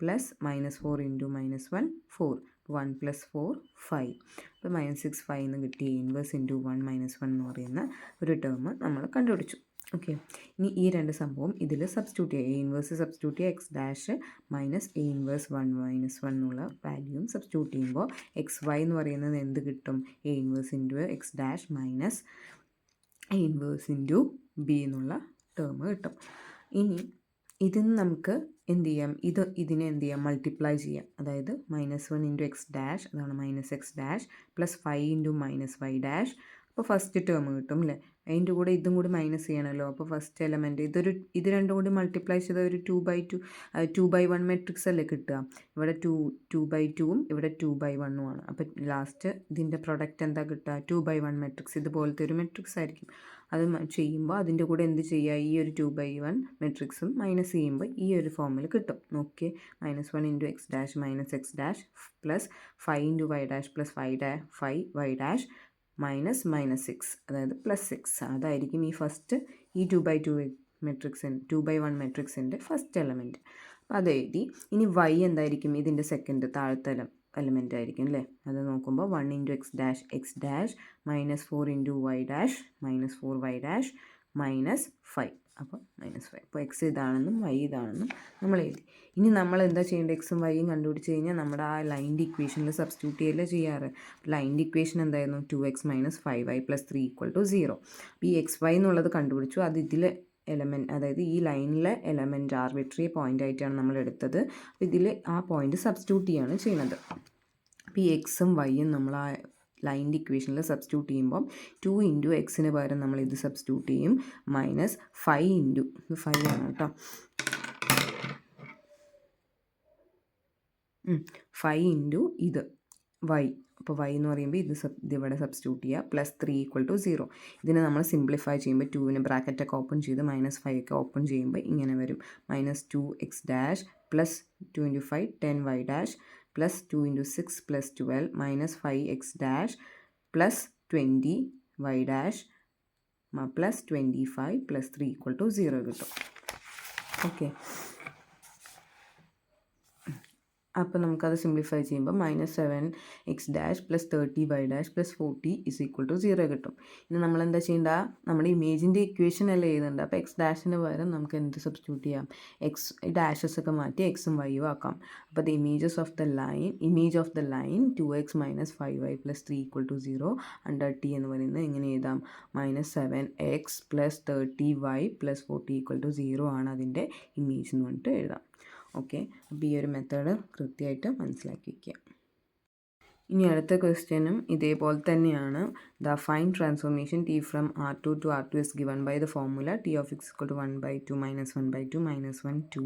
പ്ലസ് -4 ഇൻറ്റു -1 4 1 + 4 5 അപ്പോൾ -6 5 എന്ന് കിട്ടി. എ ഇൻവേഴ്സ് ഇൻറ്റു 1 - 1 എന്ന് പറയുന്ന ഒരു ടേം നമ്മൾ കണ്ടുപിടിച്ചു. ഓക്കെ, ഇനി ഈ രണ്ട് സംഭവം ഇതിൽ സബ്സ്റ്റിറ്റ്യൂട്ട് ചെയ്യുക. എ ഇൻവേഴ്സ് സബ്സ്റ്റിറ്റ്യൂട്ട് ചെയ്യുക, X dash minus A inverse 1 - 1 എന്നുള്ള വാല്യൂവും സബ്സ്റ്റിറ്റ്യൂട്ട് ചെയ്യുമ്പോൾ എക്സ് വൈ എന്ന് പറയുന്നത് എന്ത് കിട്ടും? A inverse into X dash minus A inverse into B എന്നുള്ള ടേം കിട്ടും. ഇനി ഇതിന് നമുക്ക് എന്ത് ചെയ്യാം? ഇതിനെ എന്ത് ചെയ്യാം? മൾട്ടിപ്ലൈ ചെയ്യാം. അതായത് -1 ഇൻറ്റു എക്സ് ഡാഷ്, അതാണ് -x dash plus 5 into -y dash. അപ്പോൾ ഫസ്റ്റ് ടേം കിട്ടും അല്ലേ? അതിൻ്റെ കൂടെ ഇതും കൂടി മൈനസ് ചെയ്യണമല്ലോ. അപ്പോൾ ഫസ്റ്റ് എലമെൻറ്റ് ഇത് രണ്ടും കൂടി മൾട്ടിപ്ലൈ ചെയ്താൽ ഒരു 2/1 മെട്രിക്സ് അല്ലേ കിട്ടുക? ഇവിടെ 2/2ഉം ഇവിടെ 2/1ഉം ആണ്. അപ്പോൾ ലാസ്റ്റ് ഇതിൻ്റെ പ്രൊഡക്റ്റ് എന്താ കിട്ടുക? 2/1 മെട്രിക്സ്. ഇതുപോലത്തെ ഒരു മെട്രിക്സ് ആയിരിക്കും. അത് ചെയ്യുമ്പോൾ അതിൻ്റെ കൂടെ എന്ത് ചെയ്യുക? ഈ ഒരു 2/1 മെട്രിക്സും മൈനസ് ചെയ്യുമ്പോൾ ഈ ഒരു ഫോമിൽ കിട്ടും. നോക്കിയേ, -1 into X dash minus x dash plus 5 into y dash plus 5y dash minus -6, അതായത് +6. അതായിരിക്കും ഈ ഫസ്റ്റ് ഈ 2/1 മെട്രിക്സിൻ്റെ ഫസ്റ്റ് എലമെൻറ്റ്. അപ്പോൾ അത് എഴുതി. ഇനി y എന്തായിരിക്കും? ഇതിൻ്റെ സെക്കൻഡ് താഴത്തെ എലമെൻ്റ് ആയിരിക്കും അല്ലേ? അത് നോക്കുമ്പോൾ 1 into X dash -4 into y dash -4y dash -5. അപ്പോൾ -5. അപ്പോൾ എക്സ് ഇതാണെന്നും വൈ ഇതാണെന്നും നമ്മൾ എഴുതി. ഇനി നമ്മൾ എന്താ ചെയ്യേണ്ടത്? എക്സും വൈയും കണ്ടുപിടിച്ച് കഴിഞ്ഞാൽ നമ്മുടെ ആ ലൈൻ്റെ ഇക്വേഷനിൽ സബ്സ്റ്റിറ്റ്യൂട്ട് ചെയ്യല്ലേ ചെയ്യാറ്. ലൈൻ്റെ ഇക്വേഷൻ എന്തായിരുന്നു? 2x - 5y + 3 = 0. അപ്പോൾ ഈ എക്സ് വൈ എന്നുള്ളത് കണ്ടുപിടിച്ചു. അത് ഇതിൽ എലമെൻറ്റ്, അതായത് ഈ ലൈനിലെ എലമെൻറ്റ് ആർബിട്രറി പോയിൻ്റ് ആയിട്ടാണ് നമ്മൾ എടുത്തത്. അപ്പോൾ ഇതിൽ ആ പോയിൻ്റ് സബ്സ്റ്റിറ്റ്യൂട്ട് ചെയ്യുകയാണ് ചെയ്യുന്നത്. അപ്പോൾ ഈ എക്സും വൈയും നമ്മൾ ആ ലൈൻ്റെ ഇക്വേഷനിൽ സബ്സ്റ്റിറ്റ്യൂട്ട് ചെയ്യുമ്പോൾ 2 ഇൻറ്റു എക്സിന് പകരം നമ്മൾ ഇത് സബ്സ്റ്റിറ്റ്യൂട്ട് ചെയ്യും. -5 ഇൻറ്റു 5 ആണ് കേട്ടോ. 5 ഇൻറ്റു ഇത് വൈ. അപ്പോൾ വൈ എന്ന് പറയുമ്പോൾ ഇതിവിടെ സബ്സ്റ്റിറ്റ്യൂട്ട് ചെയ്യുക. +3 = 0. ഇതിനെ നമ്മൾ സിംപ്ലിഫൈ ചെയ്യുമ്പോൾ 2ന് ബ്രാക്കറ്റൊക്കെ ഓപ്പൺ ചെയ്ത് -5 ഒക്കെ ഓപ്പൺ ചെയ്യുമ്പോൾ ഇങ്ങനെ വരും. -2x dash plus 2 into 5 10y dash plus 2 into 6 plus 12 -5x dash plus 20y dash plus 25 plus 3 = 0 കിട്ടും. ഓക്കെ, അപ്പോൾ നമുക്കത് സിംപ്ലിഫൈ ചെയ്യുമ്പോൾ -7x dash plus 30y dash plus 40 = 0 കിട്ടും. ഇനി നമ്മൾ എന്താ ചെയ്യേണ്ട? നമ്മുടെ ഇമേജിൻ്റെ ഇക്വേഷൻ അല്ലേ എഴുതേണ്ട. അപ്പോൾ എക്സ് ഡാഷിന് പകരം നമുക്ക് എന്ത് സബ്സ്റ്റിറ്റ്യൂട്ട് ചെയ്യാം? എക്സ് ഡാഷസ് ഒക്കെ മാറ്റി എക്സും വൈയും ആക്കാം. അപ്പോൾ image of the line 2x - 5y + 3 = 0 under T എന്ന് പറയുന്നത് എങ്ങനെ എഴുതാം? -7x + 30y + 40 = 0 ആണ് അതിൻ്റെ ഇമേജ് എന്ന് പറഞ്ഞിട്ട് എഴുതാം. ഓക്കെ, അപ്പോൾ ഈ ഒരു മെത്തേഡ് കൃത്യമായിട്ട് മനസ്സിലാക്കി വയ്ക്കുക. ഇനി അടുത്ത ക്വസ്റ്റ്യനും ഇതേപോലെ തന്നെയാണ്. The fine transformation t from R2 to R2 is given by the formula t of x = 1/2 - 1/2 - 1 2 into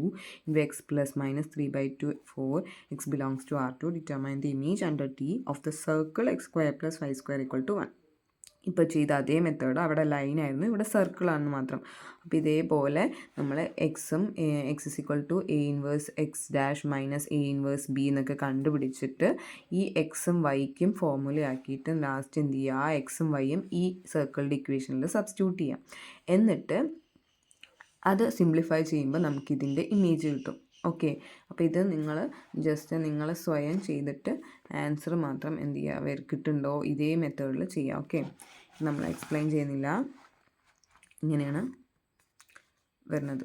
x plus -3/2 4 x belongs to R2. Determine the image under T of the circle x square plus y square = 1. ഇപ്പോൾ ചെയ്ത അതേ method അവിടെ ലൈനായിരുന്നു, ഇവിടെ സർക്കിളാണെന്ന് മാത്രം. അപ്പോൾ ഇതേപോലെ നമ്മൾ എക്സും x = a inverse X dash minus A inverse B എന്നൊക്കെ കണ്ടുപിടിച്ചിട്ട് ഈ എക്സും വൈക്കും ഫോർമുലയാക്കിയിട്ട് ലാസ്റ്റ് എന്ത് ചെയ്യുക? ആ എക്സും വൈയും ഈ സർക്കിളിൻ്റെ ഇക്വേഷനിൽ സബ്സ്റ്റിറ്റ്യൂട്ട് ചെയ്യാം. എന്നിട്ട് അത് സിംപ്ലിഫൈ ചെയ്യുമ്പോൾ നമുക്കിതിൻ്റെ ഇമേജ് കിട്ടും. ഓക്കെ, അപ്പോൾ ഇത് നിങ്ങൾ സ്വയം ചെയ്തിട്ട് ആൻസർ മാത്രം എന്ത് ചെയ്യുക? കിട്ടുന്നുണ്ടോ ഇതേ മെത്തേഡിൽ ചെയ്യുക. ഓക്കെ, നമ്മൾ എക്സ്പ്ലെയിൻ ചെയ്യുന്നില്ല, ഇങ്ങനെയാണ് വരുന്നത്.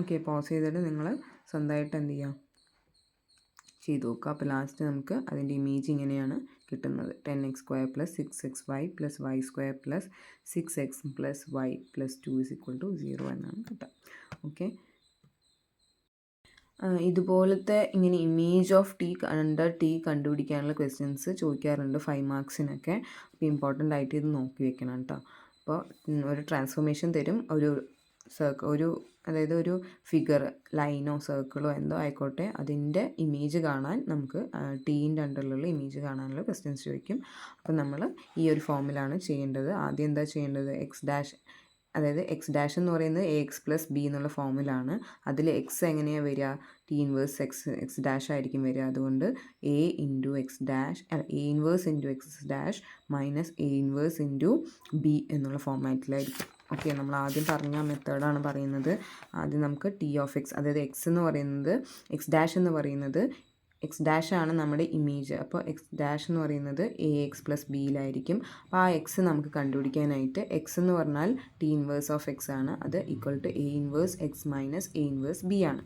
ഓക്കെ, പോസ് ചെയ്തിട്ട് നിങ്ങൾ സ്വന്തമായിട്ട് എന്ത് ചെയ്യുക? ചെയ്ത് നോക്കുക. അപ്പോൾ ലാസ്റ്റ് നമുക്ക് അതിൻ്റെ ഇമേജ് ഇങ്ങനെയാണ് കിട്ടുന്നത്. 10x² + 6xy + y² + 6x + y + 2 = 0 എന്നാണ് കിട്ടുക. ഓക്കെ, ഇതുപോലത്തെ ഇങ്ങനെ image of T under T കണ്ടുപിടിക്കാനുള്ള ക്വസ്റ്റ്യൻസ് ചോദിക്കാറുണ്ട് 5 മാർക്സിനൊക്കെ. അപ്പോൾ ഇമ്പോർട്ടൻ്റ് ആയിട്ട് ഇത് നോക്കി വെക്കണം കേട്ടോ. അപ്പോൾ ഒരു ട്രാൻസ്ഫോർമേഷൻ തരും, അതായത് ഒരു ഫിഗർ, ലൈനോ സർക്കിളോ എന്തോ ആയിക്കോട്ടെ, അതിൻ്റെ ഇമേജ് കാണാൻ നമുക്ക് ടീൻ്റെ അണ്ടറിലുള്ള ഇമേജ് കാണാനുള്ള ക്വസ്റ്റ്യൻസ് ചോദിക്കും. അപ്പോൾ നമ്മൾ ഈ ഒരു ഫോമിലാണ് ചെയ്യേണ്ടത്. ആദ്യം എന്താ ചെയ്യേണ്ടത്? എക്സ് ഡാഷ് അതായത് എക്സ് ഡാഷ് എന്ന് പറയുന്നത് എ എക്സ് പ്ലസ് ബി എന്നുള്ള ഫോമിലാണ്. അതിൽ എക്സ് എങ്ങനെയാണ് വരിക? ടി ഇൻവേഴ്സ് എക്സ് ഡാഷ് ആയിരിക്കും വരിക. അതുകൊണ്ട് A into X dash A inverse into X dash minus A inverse into B എന്നുള്ള ഫോമാറ്റിലായിരിക്കും. ഓക്കെ, നമ്മൾ ആദ്യം പറഞ്ഞ മെത്തേഡാണ് പറയുന്നത്. ആദ്യം നമുക്ക് ടി ഓഫ് എക്സ്, അതായത് എക്സ് എന്ന് പറയുന്നത് എക്സ് ഡാഷ് എന്ന് പറയുന്നത് എക്സ് ഡാഷ് ആണ് നമ്മുടെ ഇമേജ്. അപ്പോൾ എക്സ് ഡാഷ് എന്ന് പറയുന്നത് എ എക്സ് പ്ലസ് ബിയിലായിരിക്കും. അപ്പോൾ ആ എക്സ് നമുക്ക് കണ്ടുപിടിക്കാനായിട്ട് എക്സ് എന്ന് പറഞ്ഞാൽ ടി ഇൻവേഴ്സ് ഓഫ് എക്സ് ആണ്. അത് equal to A inverse x minus A inverse B ആണ്.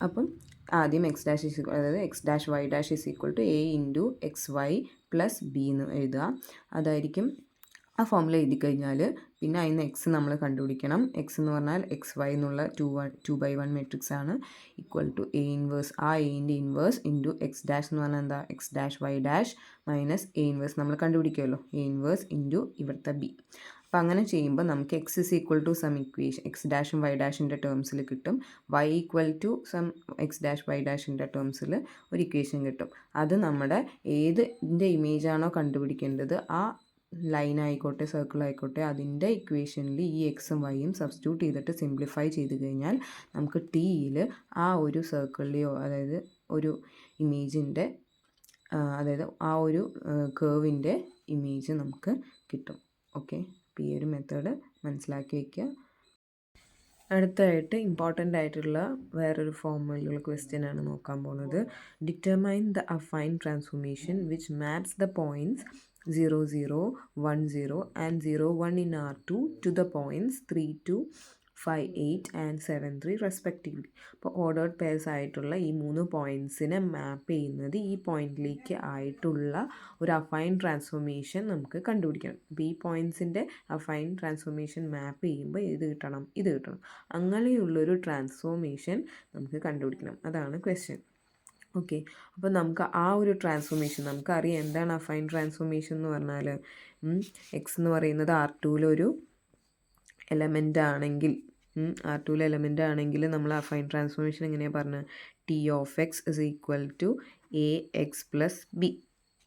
അപ്പം ആദ്യം എക്സ് ഡാഷ് ഈസ് അതായത് x dash Y dash is equal to A into x y plus B എന്ന് എഴുതുക. അതായിരിക്കും ആ ഫോമുല എഴുതി കഴിഞ്ഞാൽ പിന്നെ അതിന് എക്സ് നമ്മൾ കണ്ടുപിടിക്കണം. എക്സ് എന്ന് പറഞ്ഞാൽ എക്സ് വൈ എന്നുള്ള 2/1 മെട്രിക്സ് ആണ് ഈക്വൽ ടു എ ഇൻവേഴ്സ് ആ എൻ്റെ ഇൻവേഴ്സ് ഇൻറ്റു എക്സ് ഡാഷ് എന്ന് പറഞ്ഞാൽ എന്താ? X dash Y dash minus A inverse നമ്മൾ കണ്ടുപിടിക്കുമല്ലോ, എ ഇൻവേഴ്സ് ഇൻറ്റു ഇവിടുത്തെ ബി. അപ്പോൾ അങ്ങനെ ചെയ്യുമ്പോൾ നമുക്ക് X is equal to some equation X ഡാഷും വൈ ഡാഷിൻ്റെ ടേംസിൽ കിട്ടും. Y equal to some X dash Y ഡാഷിൻ്റെ ടേംസിൽ ഒരു ഇക്വേഷൻ കിട്ടും. അത് നമ്മുടെ ഏതിൻ്റെ ഇമേജാണോ കണ്ടുപിടിക്കേണ്ടത് ആ ലൈൻ ആയിക്കോട്ടെ സർക്കിൾ ആയിക്കോട്ടെ അതിൻ്റെ ഇക്വേഷനിൽ ഈ എക്സും വൈയും സബ്സ്റ്റിറ്റ്യൂട്ട് ചെയ്തിട്ട് സിംപ്ലിഫൈ ചെയ്ത് കഴിഞ്ഞാൽ നമുക്ക് ടിയിൽ ആ ഒരു സർക്കിളിലെയോ അതായത് ഒരു ഇമേജിൻ്റെ അതായത് ആ ഒരു കേർവിൻ്റെ ഇമേജ് നമുക്ക് കിട്ടും. ഓക്കെ, അപ്പോൾ ഈ ഒരു മെത്തേഡ് മനസ്സിലാക്കി വയ്ക്കുക. അടുത്തതായിട്ട് ഇമ്പോർട്ടൻ്റ് ആയിട്ടുള്ള വേറൊരു ഫോമിലുള്ള ക്വസ്റ്റ്യൻ ആണ് നോക്കാൻ പോകുന്നത്. Determine the affine transformation which maps the points 0, 0, 1, 0 and 0, 1 in R2 to the points 3, 2, 5, 8 and 7, 3 respectively. അപ്പോൾ ഓർഡേർഡ് പെയർസ് ആയിട്ടുള്ള ഈ 3 പോയിൻറ്റ്സിനെ മാപ്പ് ചെയ്യുന്നത് ഈ പോയിൻറ്റിലേക്ക് ആയിട്ടുള്ള ഒരു അഫൈൻ ട്രാൻസ്ഫോർമേഷൻ നമുക്ക് കണ്ടുപിടിക്കണം. അപ്പോൾ ഈ പോയിൻറ്റ്സിൻ്റെ അഫൈൻ ട്രാൻസ്ഫോർമേഷൻ മാപ്പ് ചെയ്യുമ്പോൾ ഇത് കിട്ടണം. അങ്ങനെയുള്ളൊരു ട്രാൻസ്ഫോർമേഷൻ നമുക്ക് കണ്ടുപിടിക്കണം. അതാണ് ക്വസ്റ്റ്യൻ. ഓക്കെ, അപ്പോൾ നമുക്ക് ആ ഒരു ട്രാൻസ്ഫോർമേഷൻ നമുക്കറിയാം എന്താണ് അഫൈൻ ട്രാൻസ്ഫോർമേഷൻ എന്ന് പറഞ്ഞാൽ എക്സ് എന്ന് പറയുന്നത് R2 എലമെൻ്റ് ആണെങ്കിൽ എലമെൻ്റ് ആണെങ്കിൽ നമ്മൾ അഫൈൻ ട്രാൻസ്ഫോർമേഷൻ എങ്ങനെയാണ് പറഞ്ഞത്? T of x is equal to A X plus B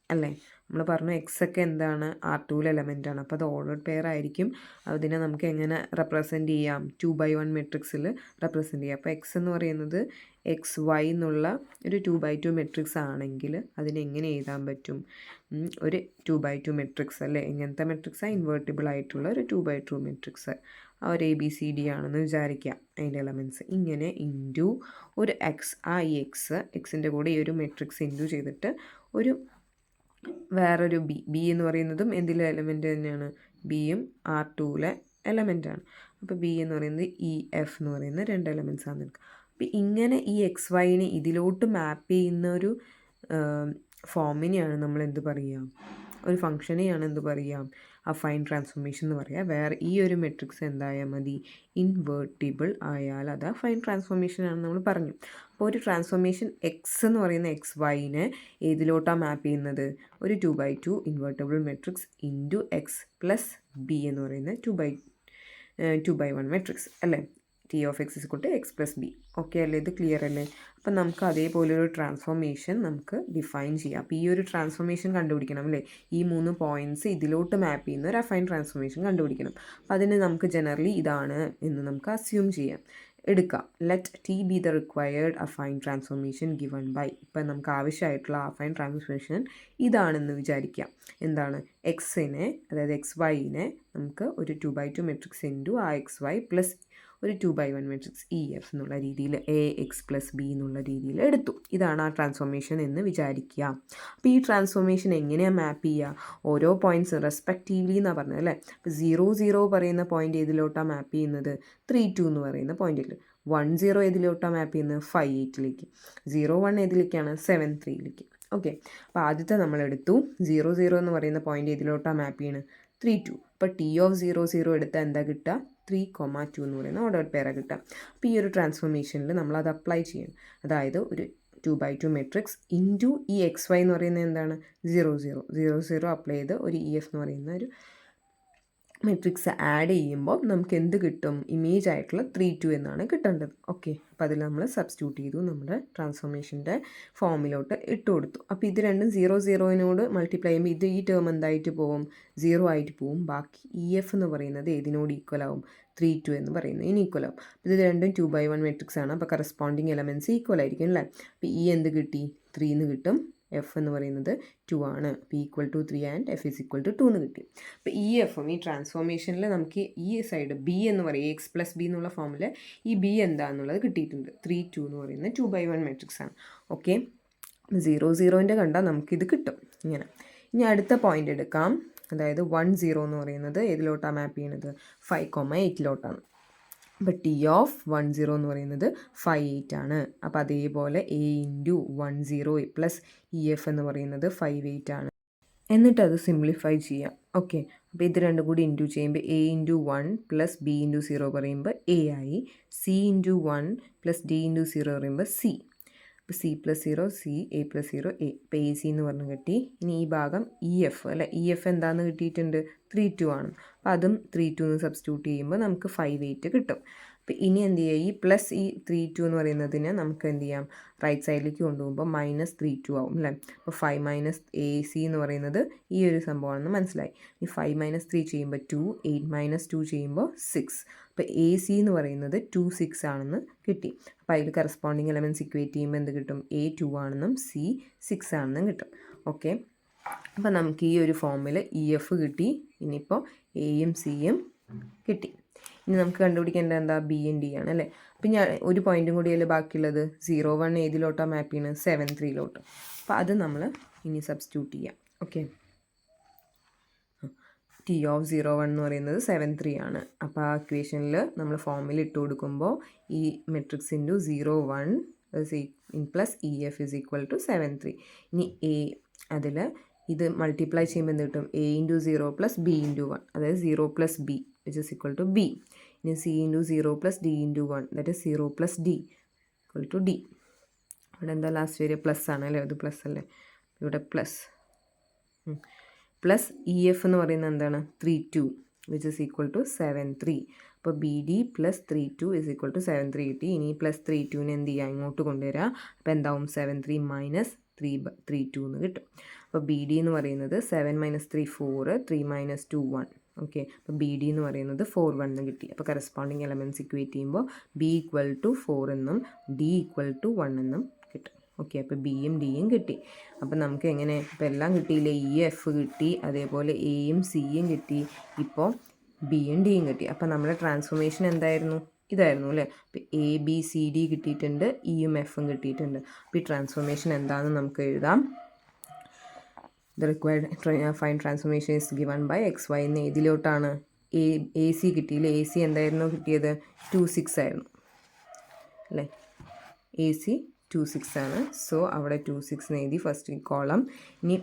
അല്ലേ? നമ്മൾ പറഞ്ഞു എക്സ് ഒക്കെ എന്താണ്? R2 എലമെൻ്റ് ആണ്. അപ്പോൾ അത് ഓർഡേർഡ് പെയർ ആയിരിക്കും. അതിനെ നമുക്ക് എങ്ങനെ റെപ്രസെൻറ്റ് ചെയ്യാം? 2/1 മെട്രിക്സിൽ റെപ്രസെൻറ്റ് ചെയ്യാം. അപ്പോൾ എക്സ് എന്ന് പറയുന്നത് എക്സ് വൈ എന്നുള്ള ഒരു 2/2 മെട്രിക്സ് ആണെങ്കിൽ അതിനെ എങ്ങനെ എഴുതാൻ പറ്റും? ഒരു 2/2 മെട്രിക്സ് അല്ലേ? എങ്ങനത്തെ മെട്രിക്സാണ്? ഇൻവേർട്ടിബിൾ ആയിട്ടുള്ള ഒരു 2/2 മെട്രിക്സ്. ആ ഒരു ABCD ആണെന്ന് വിചാരിക്കാം അതിൻ്റെ എലമെൻറ്റ്സ്. ഇങ്ങനെ ഇൻറ്റു ഒരു എക്സ്, ആ ഈ എക്സിൻ്റെ കൂടെ ഈ ഒരു മെട്രിക്സ് ഇൻറ്റു ചെയ്തിട്ട് ഒരു വേറൊരു ബി എന്ന് പറയുന്നതും എന്തിലെ എലമെൻറ്റ് തന്നെയാണ്? ബിയും R2 എലമെൻ്റാണ്. അപ്പോൾ ബി എന്ന് പറയുന്നത് EF എന്ന് പറയുന്ന 2 എലമെൻറ്റ്സ് ആണ് നിൽക്കുക. അപ്പോൾ ഇങ്ങനെ ഈ എക്സ് വൈനെ ഇതിലോട്ട് മാപ്പ് ചെയ്യുന്ന ഒരു ഫോമിനെയാണ് നമ്മൾ എന്ത് പറയുക? ഒരു ഫംഗ്ഷനെയാണ് എന്ത് പറയുക? അഫൈൻ ട്രാൻസ്ഫോർമേഷൻ എന്ന് പറയുക. വേറെ ഈ ഒരു മെട്രിക്സ് എന്തായാൽ മതി? ഇൻവേർട്ടിബിൾ ആയാൽ അത് അഫൈൻ ട്രാൻസ്ഫോർമേഷൻ ആണെന്ന് നമ്മൾ പറഞ്ഞു. അപ്പോൾ ഒരു ട്രാൻസ്ഫോർമേഷൻ എക്സ് എന്ന് പറയുന്ന എക്സ് വൈനെ ഏതിലോട്ടാണ് മാപ്പ് ചെയ്യുന്നത്? ഒരു 2/2 invertible matrix into x plus B എന്ന് പറയുന്ന 2/1 മെട്രിക്സ് അല്ലേ? T of x is equal to x plus B. Okay അല്ലേ? ഇത് ക്ലിയർ അല്ലേ? അപ്പം നമുക്ക് അതേപോലെ ഒരു ട്രാൻസ്ഫോർമേഷൻ നമുക്ക് ഡിഫൈൻ ചെയ്യാം. അപ്പോൾ ഈ ഒരു ട്രാൻസ്ഫോർമേഷൻ കണ്ടുപിടിക്കണം അല്ലേ? ഈ 3 പോയിൻറ്റ്സ് ഇതിലോട്ട് മാപ്പ് ചെയ്യുന്ന ഒരു അഫൈൻ ട്രാൻസ്ഫോർമേഷൻ കണ്ടുപിടിക്കണം. അപ്പോൾ അതിന് നമുക്ക് ജനറലി ഇതാണ് എന്ന് നമുക്ക് അസ്യൂം എടുക്കാം. Let T be the required affine transformation given by. ഇപ്പം നമുക്ക് ആവശ്യമായിട്ടുള്ള അഫൈൻ ട്രാൻസ്ഫോർമേഷൻ ഇതാണെന്ന് വിചാരിക്കാം. എന്താണ്? എക്സിനെ അതായത് എക്സ് വൈനെ നമുക്ക് ഒരു 2/2 മെട്രിക്സ് ഇൻറ്റു ആ എക്സ് വൈ പ്ലസ് ഒരു 2/1 മെട്രിക്സ് EF എന്നുള്ള രീതിയിൽ AX പ്ലസ് ബി എന്നുള്ള രീതിയിൽ എടുത്തു. ഇതാണ് ആ ട്രാൻസ്ഫോർമേഷൻ എന്ന് വിചാരിക്കുക. അപ്പോൾ ഈ ട്രാൻസ്ഫോർമേഷൻ എങ്ങനെയാണ് മാപ്പ് ചെയ്യുക? ഓരോ പോയിൻറ്റ്സ് റെസ്പെക്റ്റീവ്ലി എന്നാണ് പറഞ്ഞത് അല്ലേ? അപ്പോൾ 0, 0 പറയുന്ന പോയിൻ്റ് ഏതിലോട്ടാണ് മാപ്പ് ചെയ്യുന്നത്? 3, 2 എന്ന് പറയുന്ന പോയിൻറ്റിൽ. 1, 0 ഏതിലോട്ടാണ് മാപ്പ് ചെയ്യുന്നത്? 5, 8ലേക്ക്. 0, 1 ഏതിലേക്കാണ്? 7, 3ലേക്ക്. ഓക്കെ, അപ്പോൾ ആദ്യത്തെ നമ്മളെടുത്തു 0, 0 എന്ന് പറയുന്ന പോയിൻ്റ് ഏതിലോട്ടാണ് മാപ്പ് ചെയ്യുന്നത്? 3, 2. അപ്പോൾ ടി ഓഫ് 0, 0 എടുത്താൽ എന്താ കിട്ടുക? 3, 2 എന്ന് പറയുന്ന ഓർഡേർഡ് പെയർ കിട്ടുക. അപ്പോൾ ഈ ഒരു ട്രാൻസ്ഫോർമേഷനിൽ നമ്മളത് അപ്ലൈ ചെയ്യണം. അതായത് ഒരു 2/2 മെട്രിക്സ് ഇൻറ്റു ഈ എക്സ് വൈ എന്ന് പറയുന്നത് എന്താണ്? 0, 0 അപ്ലൈ ചെയ്ത് ഒരു EF എന്ന് പറയുന്ന ഒരു മെട്രിക്സ് ആഡ് ചെയ്യുമ്പോൾ നമുക്ക് എന്ത് കിട്ടും? ഇമേജ് ആയിട്ടുള്ള 3 2 എന്നാണ് കിട്ടേണ്ടത്. ഓക്കെ, അപ്പോൾ അതിൽ നമ്മൾ സബ്സ്റ്റിറ്റ്യൂട്ട് ചെയ്തു, നമ്മുടെ ട്രാൻസ്ഫോർമേഷൻ്റെ ഫോമിലോട്ട് ഇട്ട് കൊടുത്തു. അപ്പോൾ ഇത് രണ്ടും 0 0നോട് മൾട്ടിപ്ലൈ ചെയ്യുമ്പോൾ ഇത് ഈ ടേം എന്തായിട്ട് പോകും? 0 ആയിട്ട് പോവും. ബാക്കി EF എന്ന് പറയുന്നത് ഏതിനോട് ഈക്വൽ ആവും? 3 2 എന്ന് പറയുന്നതിന് ഈക്വൽ ആവും. അപ്പോൾ ഇത് രണ്ടും 2/1 മെട്രിക്സ് ആണ്. അപ്പോൾ കറസ്പോണ്ടിങ് എലമെൻറ്റ്സ് ഈക്വൽ ആയിരിക്കും അല്ലേ? അപ്പോൾ എന്ത് കിട്ടി? 3 എന്ന് കിട്ടും. എഫ് എന്ന് പറയുന്നത് 2 ആണ്. അപ്പോൾ equal to 3 and F is equal to 2 എന്ന് കിട്ടി. അപ്പോൾ എഫും ഈ ട്രാൻസ്ഫോർമേഷനിൽ നമുക്ക് ഈ സൈഡ് ബി എന്ന് പറയും, എക്സ് പ്ലസ് ബി എന്നുള്ള ഫോമിൽ ഈ ബി എന്താണെന്നുള്ളത് കിട്ടിയിട്ടുണ്ട്. 3 2 എന്ന് പറയുന്നത് 2/1 മെട്രിക്സ് ആണ്. ഓക്കെ, 0 0ൻ്റെ കണ്ടാൽ നമുക്കിത് കിട്ടും ഇങ്ങനെ. ഇനി അടുത്ത പോയിന്റ് എടുക്കാം. അതായത് 1 0 എന്ന് പറയുന്നത് ഏതിലോട്ടാണ് മാപ്പ് ചെയ്യണത്? 5,8ലോട്ടാണ്. അപ്പോൾ ടി ഓഫ് 1 0 എന്ന് പറയുന്നത് 5 8 ആണ്. അപ്പോൾ അതേപോലെ എ ഇൻറ്റു 1 0 പ്ലസ് EF എന്ന് പറയുന്നത് 5 8 ആണ്. എന്നിട്ട് അത് സിംപ്ലിഫൈ ചെയ്യാം. ഓക്കെ, അപ്പോൾ ഇത് രണ്ടും കൂടി ഇൻറ്റു ചെയ്യുമ്പോൾ A into 1 plus B into 0 പറയുമ്പോൾ എ ആയി. C into 1 plus D into 0 പറയുമ്പോൾ സി. അപ്പോൾ C plus 0 C, A plus 0 A. ഇപ്പോൾ എ സി എന്ന് പറഞ്ഞ് കിട്ടി. ഇനി ഈ ഭാഗം EF അല്ലെ, EF എന്താണെന്ന് കിട്ടിയിട്ടുണ്ട്? 3 2 ആണ്. അപ്പോൾ അതും 3 2 എന്ന് സബ്സ്റ്റിറ്റ്യൂട്ട് ചെയ്യുമ്പോൾ നമുക്ക് 5 8 കിട്ടും. അപ്പോൾ ഇനി എന്ത് ചെയ്യുക? ഈ പ്ലസ് ഈ 3 2 എന്ന് പറയുന്നതിനെ നമുക്ക് എന്ത് ചെയ്യാം? റൈറ്റ് സൈഡിലേക്ക് കൊണ്ടുപോകുമ്പോൾ -3 2 ആവും അല്ലേ? അപ്പോൾ 5 മൈനസ് എ സി എന്ന് പറയുന്നത് ഈ ഒരു സംഭവമാണെന്ന് മനസ്സിലായി. ഈ 5 - 3 ചെയ്യുമ്പോൾ 2, 8 - 2 ചെയ്യുമ്പോൾ 6. അപ്പോൾ എ സി എന്ന് പറയുന്നത് 2 6 ആണെന്ന് കിട്ടി. അപ്പോൾ അതിൽ കറസ്പോണ്ടിങ് എലമെൻറ്റ്സ് ഇക്വേറ്റ് ചെയ്യുമ്പോൾ എന്ത് കിട്ടും? എ 2 ആണെന്നും സി 6 ആണെന്നും കിട്ടും. ഓക്കെ, അപ്പോൾ നമുക്ക് ഈ ഒരു ഫോമിൽ EF കിട്ടി. ഇനിയിപ്പോൾ എയും സിയും കിട്ടി. ഇനി നമുക്ക് കണ്ടുപിടിക്കേണ്ടത് എന്താ? ബി യും ഡി ആണ് അല്ലേ? അപ്പം ഞാൻ ഒരു പോയിൻറ്റും കൂടിയല്ലേ ബാക്കിയുള്ളത്. 0 1 ഏതിലോട്ടാണ് മാപ്പ് ചെയ്യുന്നത്? 7 3ലോട്ട്. അപ്പോൾ അത് നമ്മൾ ഇനി സബ്സ്റ്റിറ്റ്യൂട്ട് ചെയ്യാം. ഓക്കെ, ടി ഓഫ് 0 1 എന്ന് പറയുന്നത് 7 3 ആണ്. അപ്പോൾ ആ ഇക്വേഷനിൽ നമ്മൾ ഫോമിൽ ഇട്ട് കൊടുക്കുമ്പോൾ ഈ matrix into 0 1 plus EF is equal to 7 3. ഇനി എ അതിൽ ഇത് മൾട്ടിപ്ലൈ ചെയ്യുമ്പോൾ എന്ത് കിട്ടും? A into 0 plus B into 1, അതായത് 0 plus B which is equal to B. ഇനി C into 0 plus D into 1, that is 0 plus D equal to D. ഇവിടെ എന്താ ലാസ്റ്റ് വരിക? പ്ലസ് ആണ് അല്ലേ? അത് പ്ലസ് അല്ലേ? ഇവിടെ പ്ലസ് EF എന്ന് പറയുന്നത് എന്താണ്? 3 2 വിച്ച് ഇസ് ഈക്വൽ ടു 7 3. അപ്പോൾ B D plus 3 2 is equal to 7 3 കിട്ടി. ഇനി പ്ലസ് 3 2നെ എന്ത് ചെയ്യുക? ഇങ്ങോട്ട് കൊണ്ടുവരിക. അപ്പോൾ എന്താവും? 7 3 മൈനസ് 3 2 എന്ന് കിട്ടും. അപ്പോൾ ബി ഡി എന്ന് പറയുന്നത് 7 - 3 4, 3 - 2 1. ഓക്കെ, അപ്പോൾ ബി ഡി എന്ന് പറയുന്നത് 4 1 എന്ന് കിട്ടി. അപ്പോൾ കറസ്പോണ്ടിങ് എലമെൻറ്റ്സ് ഇക്വേറ്റ് ചെയ്യുമ്പോൾ ബി ഈക്വൽ ടു 4 എന്നും ഡി ഈക്വൽ ടു 1 എന്നും കിട്ടും. ഓക്കെ, അപ്പോൾ ബിയും ഡിയും കിട്ടി. അപ്പോൾ നമുക്ക് എങ്ങനെ? ഇപ്പോൾ എല്ലാം കിട്ടിയില്ലേ? EF കിട്ടി, അതേപോലെ എയും സിയും കിട്ടി, ഇപ്പോൾ ബിയും ഡിയും കിട്ടി. അപ്പോൾ നമ്മുടെ ട്രാൻസ്ഫോർമേഷൻ എന്തായിരുന്നു? ഇതായിരുന്നു അല്ലേ? അപ്പോൾ എ ബി സി ഡി കിട്ടിയിട്ടുണ്ട്, ഇയും എഫും കിട്ടിയിട്ടുണ്ട്. അപ്പോൾ ഈ ട്രാൻസ്ഫോർമേഷൻ എന്താണെന്ന് നമുക്ക് എഴുതാം. The required find transformation is given by XY എന്ന് ഏതിലോട്ടാണ്? എ സി കിട്ടിയില്ലേ? എ സി എന്തായിരുന്നു കിട്ടിയത്? 2 6 ആയിരുന്നു അല്ലേ? എ സി 2 6 ആണ്. സോ അവിടെ 2 6 എന്ന് എഴുതി ഫസ്റ്റ് കോളം. ഇനി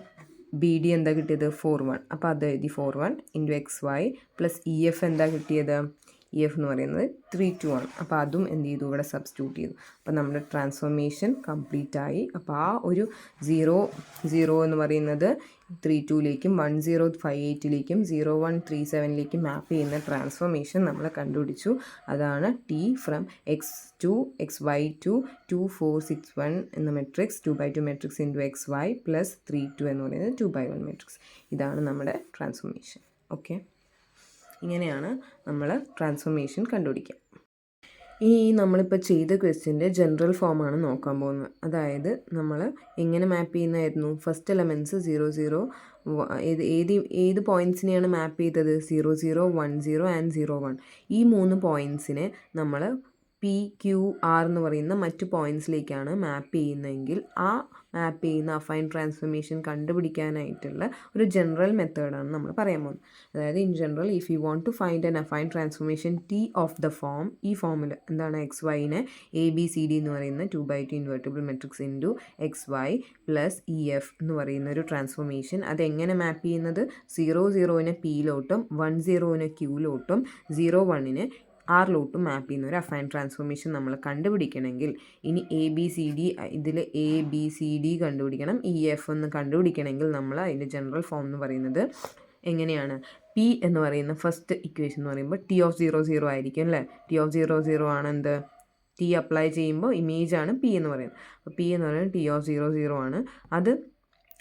ബി ഡി എന്താ കിട്ടിയത്? 4 1. അപ്പോൾ അത് എഴുതി 4 1 ഇൻറ്റു XY പ്ലസ് EF എന്താ കിട്ടിയത്? EF എന്ന് പറയുന്നത് 3 2 ആണ്. അപ്പോൾ അതും എന്ത് ചെയ്തു? ഇവിടെ സബ്സ്റ്റിറ്റ്യൂട്ട് ചെയ്തു. അപ്പോൾ നമ്മുടെ ട്രാൻസ്ഫോർമേഷൻ കംപ്ലീറ്റ് ആയി. അപ്പോൾ ആ ഒരു 0 0 എന്ന് പറയുന്നത് 3 2ലേക്കും 1 0 5 8ലേക്കും 0 1 3 7ലേക്കും മാപ്പ് ചെയ്യുന്ന ട്രാൻസ്ഫോർമേഷൻ നമ്മൾ കണ്ടുപിടിച്ചു. അതാണ് T ഫ്രം X2 XY2 2 4 6 1 എന്ന matrix 2/2 matrix into XY plus 3 2 എന്ന് പറയുന്നത് 2/1 മെട്രിക്സ്. ഇതാണ് നമ്മുടെ ട്രാൻസ്ഫോർമേഷൻ. ഓക്കെ, ഇങ്ങനെയാണ് നമ്മൾ ട്രാൻസ്ഫോർമേഷൻ കണ്ടുപിടിക്കുക. ഇനി നമ്മളിപ്പോൾ ചെയ്ത ക്വസ്റ്റ്യൻ്റെ ജനറൽ ഫോമാണ് നോക്കാൻ പോകുന്നത്. അതായത് നമ്മൾ എങ്ങനെ മാപ്പ് ചെയ്യുന്നതായിരുന്നു? ഫസ്റ്റ് എലമെൻറ്റ്സ് 0 0 ഏത് പോയിൻറ്റ്സിനെയാണ് മാപ്പ് ചെയ്തത്? 0 0 1 0 ആൻഡ് 0 1. ഈ 3 പോയിൻറ്റ്സിനെ നമ്മൾ പി ക്യു ആർ എന്ന് പറയുന്ന മറ്റു പോയിൻറ്റ്സിലേക്കാണ് മാപ്പ് ചെയ്യുന്നതെങ്കിൽ ആ മാപ്പ് ചെയ്യുന്ന അഫൈൻ ട്രാൻസ്ഫോർമേഷൻ കണ്ടുപിടിക്കാനായിട്ടുള്ള ഒരു ജനറൽ മെത്തേഡാണ് നമ്മൾ പറയാൻ പോകുന്നത്. അതായത് in general if you want to find an affine transformation T of the form, ഈ ഫോമിൽ എന്താണ്? XYനെ ABCD എന്ന് പറയുന്ന 2/2 invertible matrix into XY plus EF എന്ന് പറയുന്ന ഒരു ട്രാൻസ്ഫോർമേഷൻ. അതെങ്ങനെ മാപ്പ് ചെയ്യുന്നത്? 0 0നെ പിയിലോട്ടും 1 0നെ ക്യൂലോട്ടും 0 1നെ ആറിലോട്ടും മാപ്പ് ചെയ്യുന്ന ഒരു അഫൈൻ ട്രാൻസ്ഫോർമേഷൻ നമ്മൾ കണ്ടുപിടിക്കണമെങ്കിൽ ഇനി ABCD ഇതിൽ ABCD കണ്ടുപിടിക്കണം, EF എന്ന് കണ്ടുപിടിക്കണമെങ്കിൽ നമ്മൾ അതിൻ്റെ ജനറൽ ഫോം എന്ന് പറയുന്നത് എങ്ങനെയാണ്? പി എന്ന് പറയുന്ന ഫസ്റ്റ് ഇക്വേഷൻ എന്ന് പറയുമ്പോൾ ടി ഓഫ് 0 ആയിരിക്കും അല്ലേ. ടി ഓഫ് 0 ആണ് എന്ത്, ടി അപ്ലൈ ചെയ്യുമ്പോൾ ഇമേജാണ് പി എന്ന് പറയുന്നത്. അപ്പോൾ പി എന്ന് പറയുന്നത് ടി ഓഫ് 0 ആണ്. അത്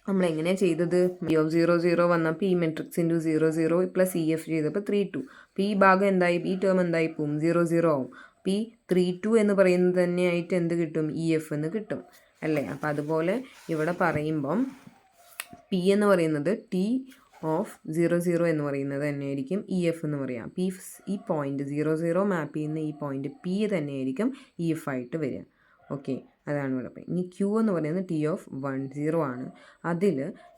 നമ്മൾ എങ്ങനെയാണ് ചെയ്തത്, ടി ഓഫ് 0 വന്നപ്പോൾ ഈ matrix into 0 plus E F ചെയ്തപ്പോൾ 3 2. അപ്പോൾ ഈ ഭാഗം എന്തായി, ഈ ടേം എന്തായി പോവും, 0 ആവും. അപ്പോൾ ഈ 3 എന്ന് പറയുന്നത് തന്നെയായിട്ട് എന്ത് കിട്ടും, ഇ എഫ് എന്ന് കിട്ടും അല്ലേ. അപ്പോൾ അതുപോലെ ഇവിടെ പറയുമ്പം പി എന്ന് പറയുന്നത് ടി ഓഫ് 0 എന്ന് പറയുന്നത് തന്നെയായിരിക്കും ഇ എഫ് എന്ന് പറയാം. പി ഈ പോയിൻറ്റ് 0 മാപ്പ് ചെയ്യുന്ന ഈ പോയിൻറ്റ് പി തന്നെയായിരിക്കും ഇ എഫ് ആയിട്ട് വരിക. ഓക്കെ, അതാണ് ഇവിടെ. ഇനി ക്യൂ എന്ന് പറയുന്നത് ടി ഓഫ് 10 ആണ്. അതിൽ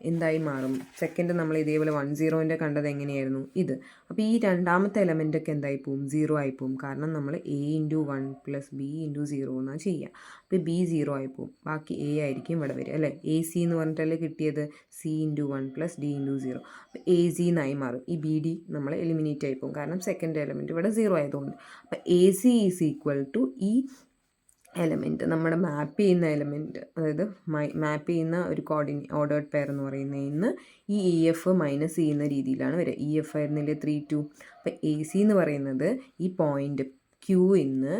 എന്തായി മാറും, സെക്കൻഡ് നമ്മൾ ഇതേപോലെ 10ൻ്റെ കണ്ടത് എങ്ങനെയായിരുന്നു ഇത്. അപ്പോൾ ഈ രണ്ടാമത്തെ എലമെൻ്റൊക്കെ എന്തായി പോവും, 0 ആയി പോവും. കാരണം നമ്മൾ A into 1 plus B into 0 എന്നാണ് ചെയ്യുക. അപ്പോൾ ബി 0 ആയി പോവും, ബാക്കി എ ആയിരിക്കും ഇവിടെ വരിക അല്ലേ. എ സി എന്ന് പറഞ്ഞിട്ടല്ലേ കിട്ടിയത്, C into 1 plus D into 0. അപ്പോൾ എ സി എന്നായി മാറും. ഈ ബി ഡി നമ്മൾ എലിമിനേറ്റ് ആയി പോകും, കാരണം സെക്കൻഡ് എലമെൻറ്റ് ഇവിടെ 0 ആയതുകൊണ്ട്. അപ്പോൾ A C is equal to ഈ എലമെൻറ്റ്, നമ്മുടെ മാപ്പ് ചെയ്യുന്ന എലമെൻറ്റ്, അതായത് മാപ്പ് ചെയ്യുന്ന ഒരു ഓർഡേർഡ് പെയർ എന്ന് പറയുന്നതിന് ഈ ഇ എഫ് മൈനസ് ചെയ്യുന്ന രീതിയിലാണ് വരിക. ഇ എഫ് ആയിരുന്നില്ലേ 3 2. അപ്പോൾ എ സി എന്ന് പറയുന്നത് ഈ പോയിൻ്റ് ക്യൂ ഇന്ന്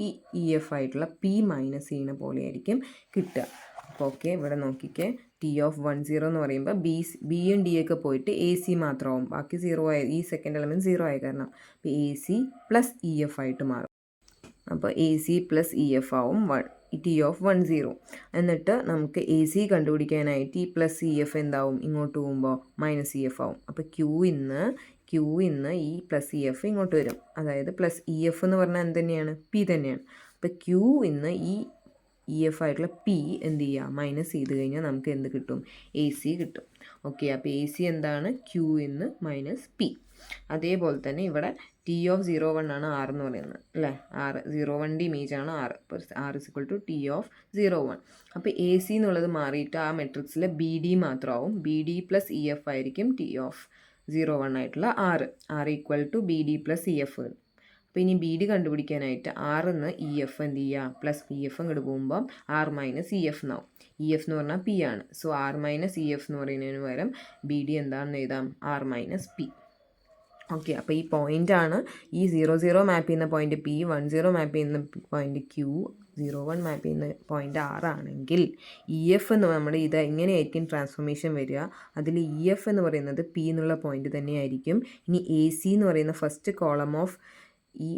ഈ ഇ എഫ് ആയിട്ടുള്ള പി മൈനസ് ചെയ്യുന്ന പോലെയായിരിക്കും കിട്ടുക. അപ്പോൾ ഓക്കെ, ഇവിടെ നോക്കിക്കേ, ടി ഓഫ് 10 എന്ന് പറയുമ്പോൾ ബിയും ഡി ഒക്കെ പോയിട്ട് എ സി മാത്രമാവും, ബാക്കി 0 ആയി, ഈ സെക്കൻഡ് എലമെൻറ്റ് 0 ആയ കാരണം. അപ്പോൾ A C plus E F ആയിട്ട് മാറും. അപ്പോൾ A C plus E F ആവും ടി ഓഫ് 10. എന്നിട്ട് നമുക്ക് എ സി കണ്ടുപിടിക്കാനായിട്ട് ഈ പ്ലസ് ഇ എഫ് എന്താവും, ഇങ്ങോട്ട് പോകുമ്പോൾ മൈനസ് ഇ എഫ് ആവും. അപ്പോൾ ക്യൂ ഇന്ന് ഈ പ്ലസ് ഇ എഫ് ഇങ്ങോട്ട് വരും. അതായത് പ്ലസ് ഇ എഫ് എന്ന് പറഞ്ഞാൽ എന്ത് തന്നെയാണ്, പി തന്നെയാണ്. അപ്പോൾ ക്യൂ ഇന്ന് ഈ ഇ എഫ് ആയിട്ടുള്ള പി എന്ത് ചെയ്യുക, മൈനസ് ചെയ്ത് കഴിഞ്ഞാൽ നമുക്ക് എന്ത് കിട്ടും, എ സി കിട്ടും. ഓക്കെ, അപ്പോൾ എ സി എന്താണ്, ക്യൂ ഇന്ന് മൈനസ് പി. അതേപോലെ തന്നെ ഇവിടെ ടി ഓഫ് 01 ആണ് ആർ എന്ന് പറയുന്നത് അല്ലേ. ആർ 01ൻ്റെ ഇമേജാണ് ആർ. അപ്പോൾ R is equal to T of 01. അപ്പോൾ എ സി എന്നുള്ളത് മാറിയിട്ട് ആ മെട്രിക്സിൽ ബി ഡി മാത്രമാവും. B D plus E F ആയിരിക്കും ടി ഓഫ് 01 ആയിട്ടുള്ള R equal to B D plus E F. അപ്പോൾ ഇനി ബി ഡി കണ്ടുപിടിക്കാനായിട്ട് ആറിന്ന് ഇ എഫ് എന്ത് ചെയ്യുക, പ്ലസ് ഇ എഫ് അങ്ങോട്ട് പോകുമ്പം ആർ മൈനസ് ഇ എഫ് എന്നാവും. ഇ എഫ് എന്ന് പറഞ്ഞാൽ പി ആണ്. So R minus E F എന്ന് പറയുന്നതിന് പകരം ബി ഡി എന്താണെന്ന് എഴുതാം, ആർ മൈനസ് പി. ഓക്കെ, അപ്പോൾ ഈ പോയിൻ്റാണ് ഈ 0 മാപ്പ് ചെയ്യുന്ന പോയിൻ്റ് പി, 10 മാപ്പ് ചെയ്യുന്ന പോയിൻ്റ് ക്യൂ, 01 മാപ്പ് ചെയ്യുന്ന പോയിൻ്റ് ആണെങ്കിൽ ഇ എഫ് എന്ന് നമ്മുടെ ഇത് എങ്ങനെയായിരിക്കും ട്രാൻസ്ഫോർമേഷൻ വരിക, അതിൽ ഇ എഫ് എന്ന് പറയുന്നത് പി എന്നുള്ള പോയിൻ്റ് തന്നെയായിരിക്കും. ഇനി എ സി എന്ന് പറയുന്ന ഫസ്റ്റ് കോളം ഓഫ് ഈ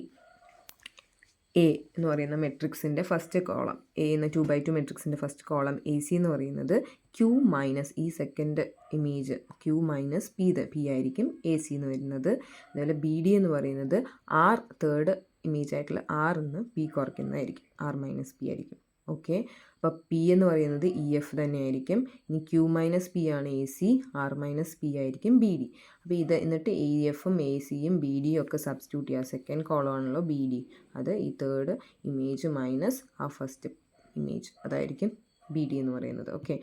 എ എന്ന് പറയുന്ന മെട്രിക്സിൻ്റെ ഫസ്റ്റ് കോളം, എ എന്ന 2x2 മെട്രിക്സിൻ്റെ ഫസ്റ്റ് കോളം എ സി എന്ന് പറയുന്നത് ക്യൂ മൈനസ് ഈ second image Q minus P ആയിരിക്കും എ സി എന്ന് വരുന്നത്. അതുപോലെ ബി ഡി എന്ന് പറയുന്നത് ആർ തേർഡ് ഇമേജ് ആയിട്ടുള്ള ആർ എന്ന് പി കുറയ്ക്കുന്നതായിരിക്കും, ആർ മൈനസ് പി ആയിരിക്കും. ഓക്കെ, അപ്പോൾ പി എന്ന് പറയുന്നത് ഇ എഫ് തന്നെയായിരിക്കും. ഇനി ക്യൂ മൈനസ് പി ആണ് A C, R minus P ആയിരിക്കും ബി ഡി. അപ്പോൾ ഇത് എന്നിട്ട് എ എഫും എ സിയും ബി ഡിയും ഒക്കെ സബ്സ്റ്റിറ്റ്യൂട്ട് ചെയ്യുക. സെക്കൻഡ് കോളം ആണല്ലോ ബി ഡി, അത് ഈ തേർഡ് ഇമേജ് മൈനസ് ആ ഫസ്റ്റ് ഇമേജ്, അതായിരിക്കും ബി ഡി എന്ന് പറയുന്നത്. ഓക്കെ,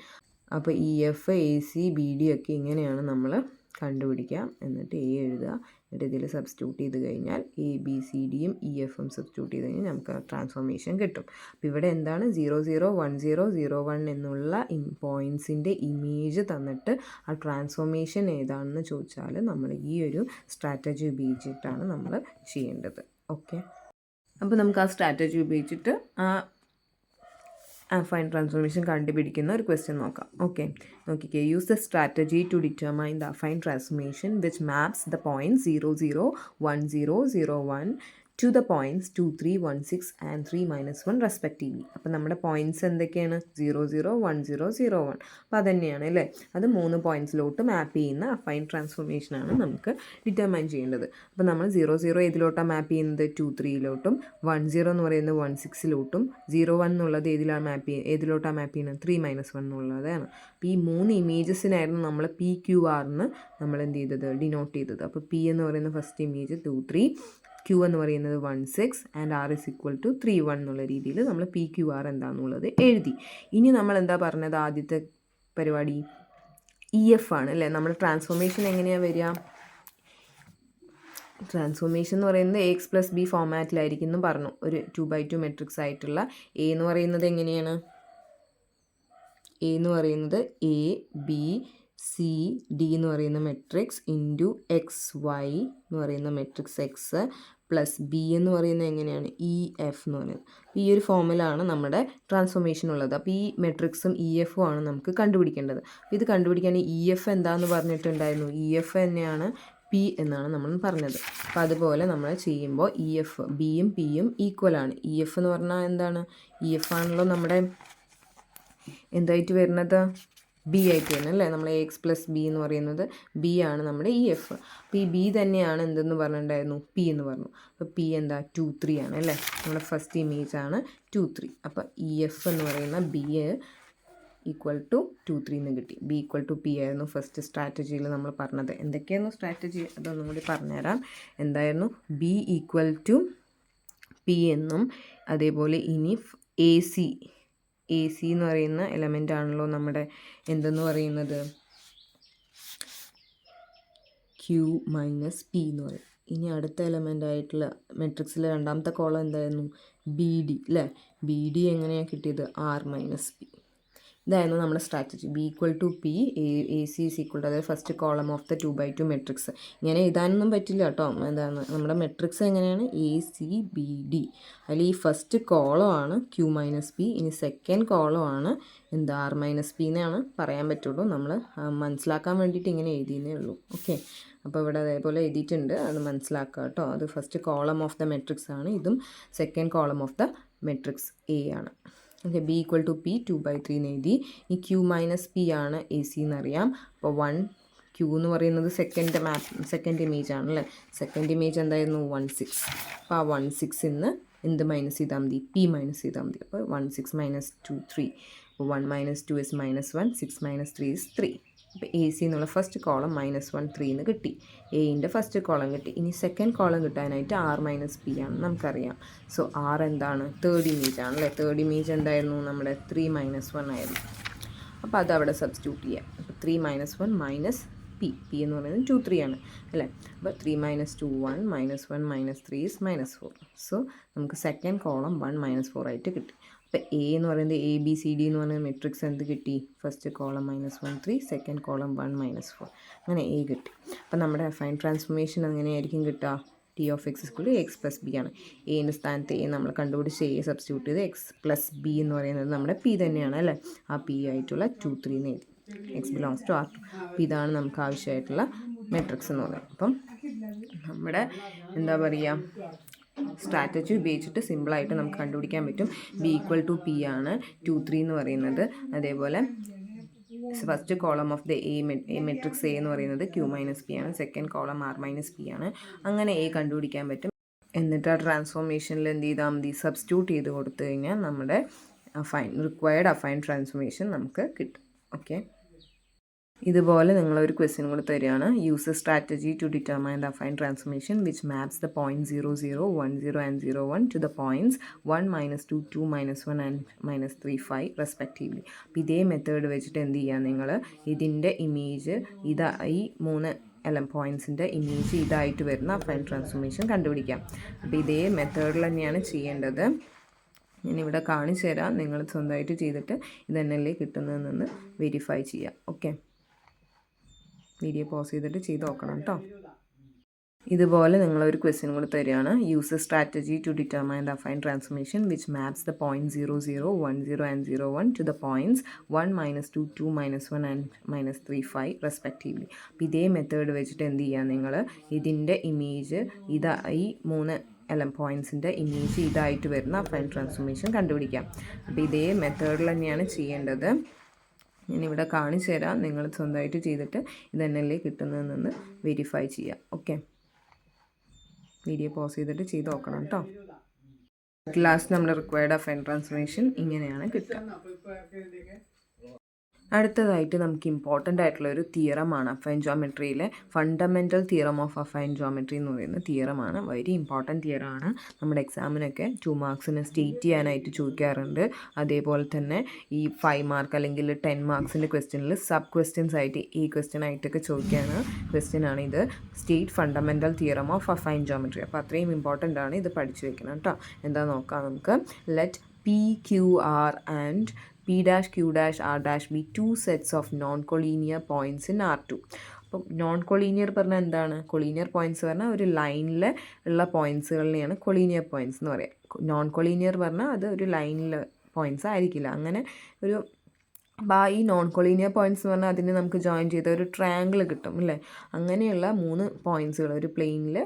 അപ്പോൾ E F A C B D ഒക്കെ ഇങ്ങനെയാണ് നമ്മൾ കണ്ടുപിടിക്കുക. എന്നിട്ട് എ എഴുതുക, എന്നിട്ട് ഇതിൽ സബ്സ്റ്റിറ്റ്യൂട്ട് ചെയ്ത് കഴിഞ്ഞാൽ എ ബി സി ഡിയും ഇ എഫും സബ്സ്റ്റിറ്റ്യൂട്ട് ചെയ്ത് കഴിഞ്ഞാൽ നമുക്ക് ട്രാൻസ്ഫോർമേഷൻ കിട്ടും. അപ്പോൾ ഇവിടെ എന്താണ് 00 10 01 എന്നുള്ള പോയിൻറ്റ്സിൻ്റെ ഇമേജ് തന്നിട്ട് ആ ട്രാൻസ്ഫോർമേഷൻ ഏതാണെന്ന് ചോദിച്ചാൽ നമ്മൾ ഈ ഒരു സ്ട്രാറ്റജി ഉപയോഗിച്ചിട്ടാണ് നമ്മൾ ചെയ്യേണ്ടത്. ഓക്കെ, അപ്പോൾ നമുക്ക് ആ സ്ട്രാറ്റജി ഉപയോഗിച്ചിട്ട് ആ affine transformation കണ്ടുപിടിക്കുന്ന ഒരു ക്വസ്റ്റ്യൻ നോക്കാം. ഓക്കെ, നോക്കിക്കേ, use the strategy to determine the affine transformation which maps the points 00 10 01 to the points 2 3 1 6 and 3 1 respectively. അപ്പോൾ നമ്മുടെ പോയിൻറ്റ്സ് എന്തൊക്കെയാണ്, 00 10 01. അപ്പോൾ അതുതന്നെയാണ് അല്ലേ, അത് 3 പോയിൻറ്റ്സിലോട്ട് മാപ്പ് ചെയ്യുന്ന അഫൈൻ ട്രാൻസ്ഫോർമേഷനാണ് നമുക്ക് ഡിറ്റർമൈൻ ചെയ്യേണ്ടത്. അപ്പോൾ നമ്മൾ 00 ഏതിലോട്ടാണ് മാപ്പ് ചെയ്യുന്നത്, 2 3ലോട്ടും, 10 എന്ന് പറയുന്നത് 16ലോട്ടും, 01 എന്നുള്ളത് ഏതിലോട്ടാണ് മാപ്പ് ചെയ്യുന്നത്, 3 1 എന്നുള്ളതാണ്. അപ്പോൾ ഈ 3 ഇമേജസിനായിരുന്നു നമ്മൾ പി ക്യു ആറിന് നമ്മൾ എന്ത് ചെയ്തത്, ഡിനോട്ട് ചെയ്തത്. അപ്പോൾ പി എന്ന് പറയുന്ന ഫസ്റ്റ് ഇമേജ് 2 3, ക്യൂ എന്ന് പറയുന്നത് 1 6 and R is equal to 3 1 എന്നുള്ള രീതിയിൽ നമ്മൾ പി ക്യു ആർ എന്താണെന്നുള്ളത് എഴുതി. ഇനി നമ്മൾ എന്താ പറഞ്ഞത്, ആദ്യത്തെ പരിപാടി ഇ എഫ് ആണ് അല്ലേ. നമ്മുടെ ട്രാൻസ്ഫോർമേഷൻ എങ്ങനെയാണ് വരിക, ട്രാൻസ്ഫോർമേഷൻ എന്ന് പറയുന്നത് എ എക്സ് പ്ലസ് ബി ഫോമാറ്റിലായിരിക്കും എന്ന് പറഞ്ഞു. ഒരു 2x2 മെട്രിക്സ് ആയിട്ടുള്ള എ എന്ന് പറയുന്നത് എങ്ങനെയാണ്, എ എന്ന് പറയുന്നത് എ ബി സി ഡി എന്ന് പറയുന്ന മെട്രിക്സ് ഇൻറ്റു എക്സ് വൈ എന്ന് പറയുന്ന മെട്രിക്സ് എക്സ് പ്ലസ് ബി എന്ന് പറയുന്നത് എങ്ങനെയാണ് ഇ എഫ് എന്ന് പറയുന്നത്. ഈ ഒരു ഫോമിലാണ് നമ്മുടെ ട്രാൻസ്ഫോർമേഷൻ ഉള്ളത്. അപ്പോൾ ഈ മെട്രിക്സും ഇ എഫും ആണ് നമുക്ക് കണ്ടുപിടിക്കേണ്ടത്. ഇത് കണ്ടുപിടിക്കാൻ ഇ എഫ് എന്താണെന്ന് പറഞ്ഞിട്ടുണ്ടായിരുന്നു. ഇ എഫ് തന്നെയാണ് പി എന്നാണ് നമ്മൾ പറഞ്ഞത്. അപ്പോൾ അതുപോലെ നമ്മൾ ചെയ്യുമ്പോൾ ഇ എഫ് ബിയും പിയും ഈക്വൽ ആണ്. ഇ എഫ് എന്ന് പറഞ്ഞാൽ എന്താണ്? ഇ എഫ് ആണല്ലോ നമ്മുടെ എന്തായിട്ട് വരുന്നത്? ബി ആയിട്ട് വരുന്നത് അല്ലേ? നമ്മൾ എ എക്സ് പ്ലസ് ബി എന്ന് പറയുന്നത് ബി ആണ് നമ്മുടെ ഇ എഫ്. അപ്പോൾ ഈ ബി തന്നെയാണ് എന്തെന്ന് പറഞ്ഞിട്ടുണ്ടായിരുന്നു? പി എന്ന് പറഞ്ഞു. അപ്പോൾ പി എന്താ? 2 3 ആണ് അല്ലേ? നമ്മുടെ ഫസ്റ്റ് ഇമേജ് ആണ് 2 3. അപ്പോൾ ഇ എഫ് എന്ന് പറയുന്ന ബി ഈക്വൽ ടു 2 3 എന്ന് കിട്ടി. ബി ഈക്വൽ ടു പി ആയിരുന്നു ഫസ്റ്റ് സ്ട്രാറ്റജിയിൽ നമ്മൾ പറഞ്ഞത്. എന്തൊക്കെയായിരുന്നു സ്ട്രാറ്റജി അതൊന്നും കൂടി പറഞ്ഞുതരാം. എന്തായിരുന്നു? ബി ഈക്വൽ ടു പി എന്നും അതേപോലെ ഇനി എ സി എന്ന് പറയുന്ന എലമെൻ്റ് ആണല്ലോ നമ്മുടെ എന്തെന്ന് പറയുന്നത്? ക്യൂ മൈനസ് പി എന്ന് പറയും. ഇനി അടുത്ത എലമെൻ്റ് ആയിട്ടുള്ള മെട്രിക്സിലെ രണ്ടാമത്തെ കോളം എന്തായിരുന്നു? ബി ഡി അല്ലേ? ബി ഡി എങ്ങനെയാണ് കിട്ടിയത്? R minus P. ഇതായിരുന്നു നമ്മുടെ strategy. B equal to P, A C is equal to, അതായത് first column of the 2x2 matrix. ഇങ്ങനെ എഴുതാനൊന്നും പറ്റില്ല കേട്ടോ. എന്താണ് നമ്മുടെ മെട്രിക്സ് എങ്ങനെയാണ്? A C B D. അതിൽ ഈ ഫസ്റ്റ് കോളം ആണ് ക്യൂ മൈനസ് പി, ഇനി സെക്കൻഡ് കോളം ആണ് എന്താ? ആർ മൈനസ് പി എന്നാണ് പറയാൻ പറ്റുള്ളൂ. നമ്മൾ മനസ്സിലാക്കാൻ വേണ്ടിയിട്ട് ഇങ്ങനെ എഴുതിയെന്നേ ഉള്ളൂ. ഓക്കെ, അപ്പോൾ ഇവിടെ അതേപോലെ എഴുതിയിട്ടുണ്ട്, അത് മനസ്സിലാക്കുക കേട്ടോ. അത് first column of the matrix ആണ്, ഇതും second column of the matrix A ആണ്. Okay, B equal to P 2/3 എന്ന് എഴുതി. ഈ ക്യൂ മൈനസ് പി ആണ് എ സി എന്നറിയാം. അപ്പോൾ 1 ക്യൂ എന്ന് പറയുന്നത് സെക്കൻഡ് ഇമേജ് ആണല്ലേ? സെക്കൻഡ് ഇമേജ് എന്തായിരുന്നു? 1 6. അപ്പോൾ ആ 1 6 ഇന്ന് എന്ത് മൈനസ് ചെയ്താൽ മതി? പി മൈനസ് ചെയ്താൽ മതി. അപ്പോൾ 1 6 മൈനസ് 2 3. അപ്പോൾ 1 മൈനസ് 2 ഇസ് -1, 6 മൈനസ് 3 ഇസ് 3. അപ്പോൾ എ സി എന്നുള്ള ഫസ്റ്റ് കോളം -1 3 എന്ന് കിട്ടി. എയിൻ്റെ ഫസ്റ്റ് കോളം കിട്ടി. ഇനി സെക്കൻഡ് കോളം കിട്ടാനായിട്ട് ആർ മൈനസ് പി ആണ് നമുക്കറിയാം. സോ ആർ എന്താണ്? തേർഡ് ഇമേജ് ആണല്ലേ? തേർഡ് ഇമേജ് എന്തായിരുന്നു? നമ്മുടെ 3 - 1 ആയിരുന്നു. അപ്പോൾ അത് അവിടെ സബ്സ്റ്റിറ്റ്യൂട്ട് ചെയ്യാം. അപ്പോൾ 3 - 1 മൈനസ് പി എന്ന് പറയുന്നത് 2 3 ആണ് അല്ലേ? അപ്പോൾ 3 - 2 1, -1 - 3 ഇസ് -4. സോ നമുക്ക് സെക്കൻഡ് കോളം 1 - 4 ആയിട്ട് കിട്ടി. അപ്പോൾ എ എന്ന് പറയുന്നത് എ ബി സി ഡി എന്ന് പറയുന്ന മെട്രിക്സ് എന്ത് കിട്ടി? ഫസ്റ്റ് കോളം -1 3, സെക്കൻഡ് കോളം 1 - 4, അങ്ങനെ എ കിട്ടി. അപ്പോൾ നമ്മുടെ അഫൈൻ ട്രാൻസ്ഫോർമേഷൻ എങ്ങനെയായിരിക്കും കിട്ടുക? T of x is equal to x plus B ആണ്. എയുടെ സ്ഥാനത്ത് എ നമ്മൾ കണ്ടുപിടിച്ച് എ സബ്സ്റ്റിറ്റ്യൂട്ട് ചെയ്ത് എക്സ് പ്ലസ് ബി എന്ന് പറയുന്നത് നമ്മുടെ പി തന്നെയാണ് അല്ലേ? ആ പി ആയിട്ടുള്ള 2 3 എന്ന് എഴുതി. X belongs to R2. അപ്പോൾ ഇതാണ് നമുക്ക് ആവശ്യമായിട്ടുള്ള മെട്രിക്സ് എന്ന് പറയുന്നത്. അപ്പം നമ്മുടെ എന്താ പറയുക, സ്ട്രാറ്റജി ഉപയോഗിച്ചിട്ട് സിമ്പിളായിട്ട് നമുക്ക് കണ്ടുപിടിക്കാൻ പറ്റും. ബി ഈക്വൽ ടു പി ആണ് 2 3 എന്ന് പറയുന്നത്. അതേപോലെ first column of the A matrix A എന്ന് പറയുന്നത് ക്യൂ മൈനസ് പി ആണ്. Second column R minus P ആണ്. അങ്ങനെ എ കണ്ടുപിടിക്കാൻ പറ്റും. എന്നിട്ട് ആ ട്രാൻസ്ഫോർമേഷനിൽ എന്ത് ചെയ്താൽ മതി? സബ്സ്റ്റിറ്റ്യൂട്ട് ചെയ്ത് കൊടുത്തു കഴിഞ്ഞാൽ നമ്മുടെ റിക്വയർഡ് അഫൈൻ ട്രാൻസ്ഫോർമേഷൻ നമുക്ക് കിട്ടും. ഓക്കെ, ഇതുപോലെ നിങ്ങളൊരു ക്വസ്റ്റ്യൻ കൂടെ തരികയാണ്. Use a strategy to determine the affine transformation which maps the point 0 0 1 0 and 0 1 to the points 1 - 2 2 - 1 and -3 5 respectively. അപ്പോൾ ഇതേ മെത്തേഡ് വെച്ചിട്ട് എന്ത് ചെയ്യുക? നിങ്ങൾ ഇതിൻ്റെ ഇമേജ് ഈ 3 പോയിൻറ്റ്സിൻ്റെ ഇമേജ് ഇതായിട്ട് വരുന്ന അഫൈൻ ട്രാൻസ്ഫോർമേഷൻ കണ്ടുപിടിക്കാം. അപ്പോൾ ഇതേ മെത്തേഡിൽ തന്നെയാണ് ചെയ്യേണ്ടത്. ഞാനിവിടെ കാണിച്ചു തരാം. നിങ്ങൾ സ്വന്തമായിട്ട് ചെയ്തിട്ട് ഇതന്നെയല്ലേ കിട്ടുന്നതെന്ന് വെരിഫൈ ചെയ്യാം. ഓക്കെ, വീഡിയോ പോസ് ചെയ്തിട്ട് ചെയ്ത് നോക്കണം കേട്ടോ. ഇതുപോലെ നിങ്ങളൊരു ക്വസ്റ്റ്യൻ കൂടെ തരികയാണ്. Use a strategy to determine the affine transformation which maps the point 0 0 1 0 and 0 1 to the points 1 - 2 2 - 1 and -3 5 respectively. അപ്പോൾ ഇതേ മെത്തേഡ് വെച്ചിട്ട് എന്ത് ചെയ്യുക? നിങ്ങൾ ഇതിൻ്റെ ഇമേജ് ഈ 3 പോയിൻറ്റ്സിൻ്റെ ഇമേജ് ഇതായിട്ട് വരുന്ന അഫൈൻ ട്രാൻസ്ഫോർമേഷൻ കണ്ടുപിടിക്കാം. അപ്പോൾ ഇതേ മെത്തേഡിൽ തന്നെയാണ് ചെയ്യേണ്ടത്. ഞാനിവിടെ കാണിച്ചു തരാം. നിങ്ങൾ സ്വന്തമായിട്ട് ചെയ്തിട്ട് ഇതന്നെയല്ലേ കിട്ടുന്നതെന്ന് വെരിഫൈ ചെയ്യാം. ഓക്കെ, വീഡിയോ പോസ് ചെയ്തിട്ട് ചെയ്ത് നോക്കണം കേട്ടോ. ലാസ്റ്റ് നമ്മുടെ റിക്വയർഡ് അഫൈൻ ട്രാൻസ്ഫോർമേഷൻ ഇങ്ങനെയാണ് കിട്ടുക. അടുത്തതായിട്ട് നമുക്ക് ഇമ്പോർട്ടൻ്റ് ആയിട്ടുള്ള ഒരു തിയറമാണ് അഫൈൻ ജോമെട്രിയിലെ fundamental theorem of affine geometry എന്ന് പറയുന്ന തിയറമാണ്. Very important തിയറമാണ്. നമ്മുടെ എക്സാമിനൊക്കെ 2 മാർക്സിന് സ്റ്റേറ്റ് ചെയ്യാനായിട്ട് ചോദിക്കാറുണ്ട്. അതേപോലെ തന്നെ ഈ 5 മാർക്ക് അല്ലെങ്കിൽ 10 മാർക്സിൻ്റെ ക്വസ്റ്റ്യനിൽ സബ് ക്വസ്റ്റ്യൻസ് ആയിട്ട് ഈ ക്വസ്റ്റ്യൻ ആയിട്ടൊക്കെ ചോദിക്കാണ് ക്വസ്റ്റ്യനാണ് ഇത്. State fundamental theorem of affine geometry. അപ്പോൾ അത്രയും ഇമ്പോർട്ടൻ്റ് ആണ്. ഇത് പഠിച്ചു വെക്കണം കേട്ടോ. എന്താ നോക്കാം നമുക്ക്. Let P, Q, R and P dash Q dash R dash be two sets of non-collinear points in R2. അപ്പം നോൺ കൊളീനിയർ പറഞ്ഞാൽ എന്താണ്? കൊളീനിയർ പോയിൻറ്റ്സ് പറഞ്ഞാൽ ഒരു ലൈനിൽ ഉള്ള പോയിൻറ്റ്സുകളിനെയാണ് കൊളീനിയർ പോയിൻറ്റ്സ് എന്ന് പറയുക. നോൺ കൊളീനിയർ പറഞ്ഞാൽ അത് ഒരു ലൈനിൽ പോയിൻറ്റ്സ് ആയിരിക്കില്ല. അങ്ങനെ ഒരു അപ്പോൾ ഈ നോൺ കൊളീനിയർ പോയിൻറ്റ്സ് എന്ന് പറഞ്ഞാൽ അതിന് നമുക്ക് ജോയിൻ ചെയ്ത ഒരു ട്രയാങ്കിൾ കിട്ടും അല്ലേ? അങ്ങനെയുള്ള 3 പോയിൻറ്റ്സുകൾ ഒരു പ്ലെയിനിൽ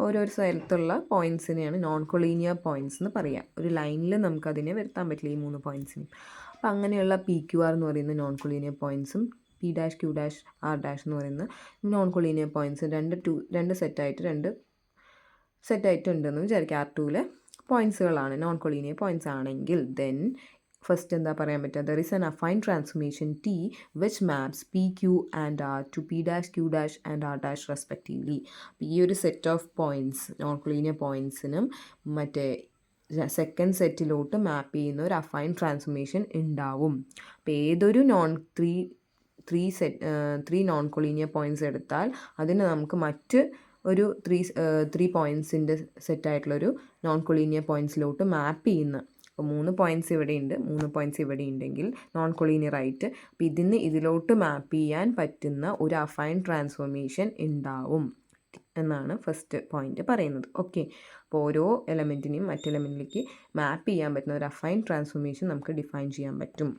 ഓരോരോ സ്ഥലത്തുള്ള പോയിൻറ്റ്സിനെയാണ് നോൺ കൊളീനിയർ പോയിൻറ്റ്സ് എന്ന് പറയുക. ഒരു ലൈനിൽ നമുക്കതിനെ വരുത്താൻ പറ്റില്ല ഈ 3 പോയിൻറ്റ്സിനും. അപ്പോൾ അങ്ങനെയുള്ള PQR എന്ന് പറയുന്ന നോൺ കൊളീനിയർ പോയിൻറ്റ്സും P dash Q dash R dash എന്ന് പറയുന്ന നോൺ കൊളീനിയർ പോയിൻറ്റ്സ് രണ്ട് സെറ്റായിട്ട് ഉണ്ടെന്ന് വിചാരിക്കുക. R2-ലെ പോയിൻറ്റ്സുകളാണ് നോൺ കൊളീനിയർ പോയിൻറ്റ്സ് ആണെങ്കിൽ ദെൻ ഫസ്റ്റ് എന്താ പറയാൻ പറ്റുക? There is an affine transformation T which maps PQ and R to P dash Q dash and R dash respectively. ഈ ഒരു set of points non collinear പോയിൻറ്റ്സിനും മറ്റേ സെക്കൻഡ് സെറ്റിലോട്ട് മാപ്പ് ചെയ്യുന്ന ഒരു അഫൈൻ ട്രാൻസ്ഫോർമേഷൻ ഉണ്ടാവും. അപ്പോൾ ഏതൊരു ത്രീ നോൺ കൊളീനിയർ പോയിൻറ്റ്സ് എടുത്താൽ അതിന് നമുക്ക് മറ്റ് ഒരു ത്രീ പോയിൻറ്റ്സിൻ്റെ സെറ്റായിട്ടുള്ളൊരു നോൺ കൊളീനിയർ പോയിൻറ്റ്സിലോട്ട് മാപ്പ് ചെയ്യുന്ന, അപ്പോൾ 3 പോയിൻറ്റ്സ് ഇവിടെയുണ്ട്, 3 പോയിൻറ്റ്സ് ഇവിടെ ഉണ്ടെങ്കിൽ നോൺ കൊളീനിയർ ആയിട്ട്, അപ്പോൾ ഇതിലോട്ട് മാപ്പ് ചെയ്യാൻ പറ്റുന്ന ഒരു അഫൈൻ ട്രാൻസ്ഫോർമേഷൻ ഉണ്ടാവും എന്നാണ് ഫസ്റ്റ് പോയിന്റ് പറയുന്നത്. ഓക്കെ, അപ്പോൾ ഓരോ എലമെൻറ്റിനെയും മറ്റ് എലമെൻറ്റിലേക്ക് മാപ്പ് ചെയ്യാൻ പറ്റുന്ന ഒരു അഫൈൻ ട്രാൻസ്ഫോർമേഷൻ നമുക്ക് ഡിഫൈൻ ചെയ്യാൻ പറ്റും.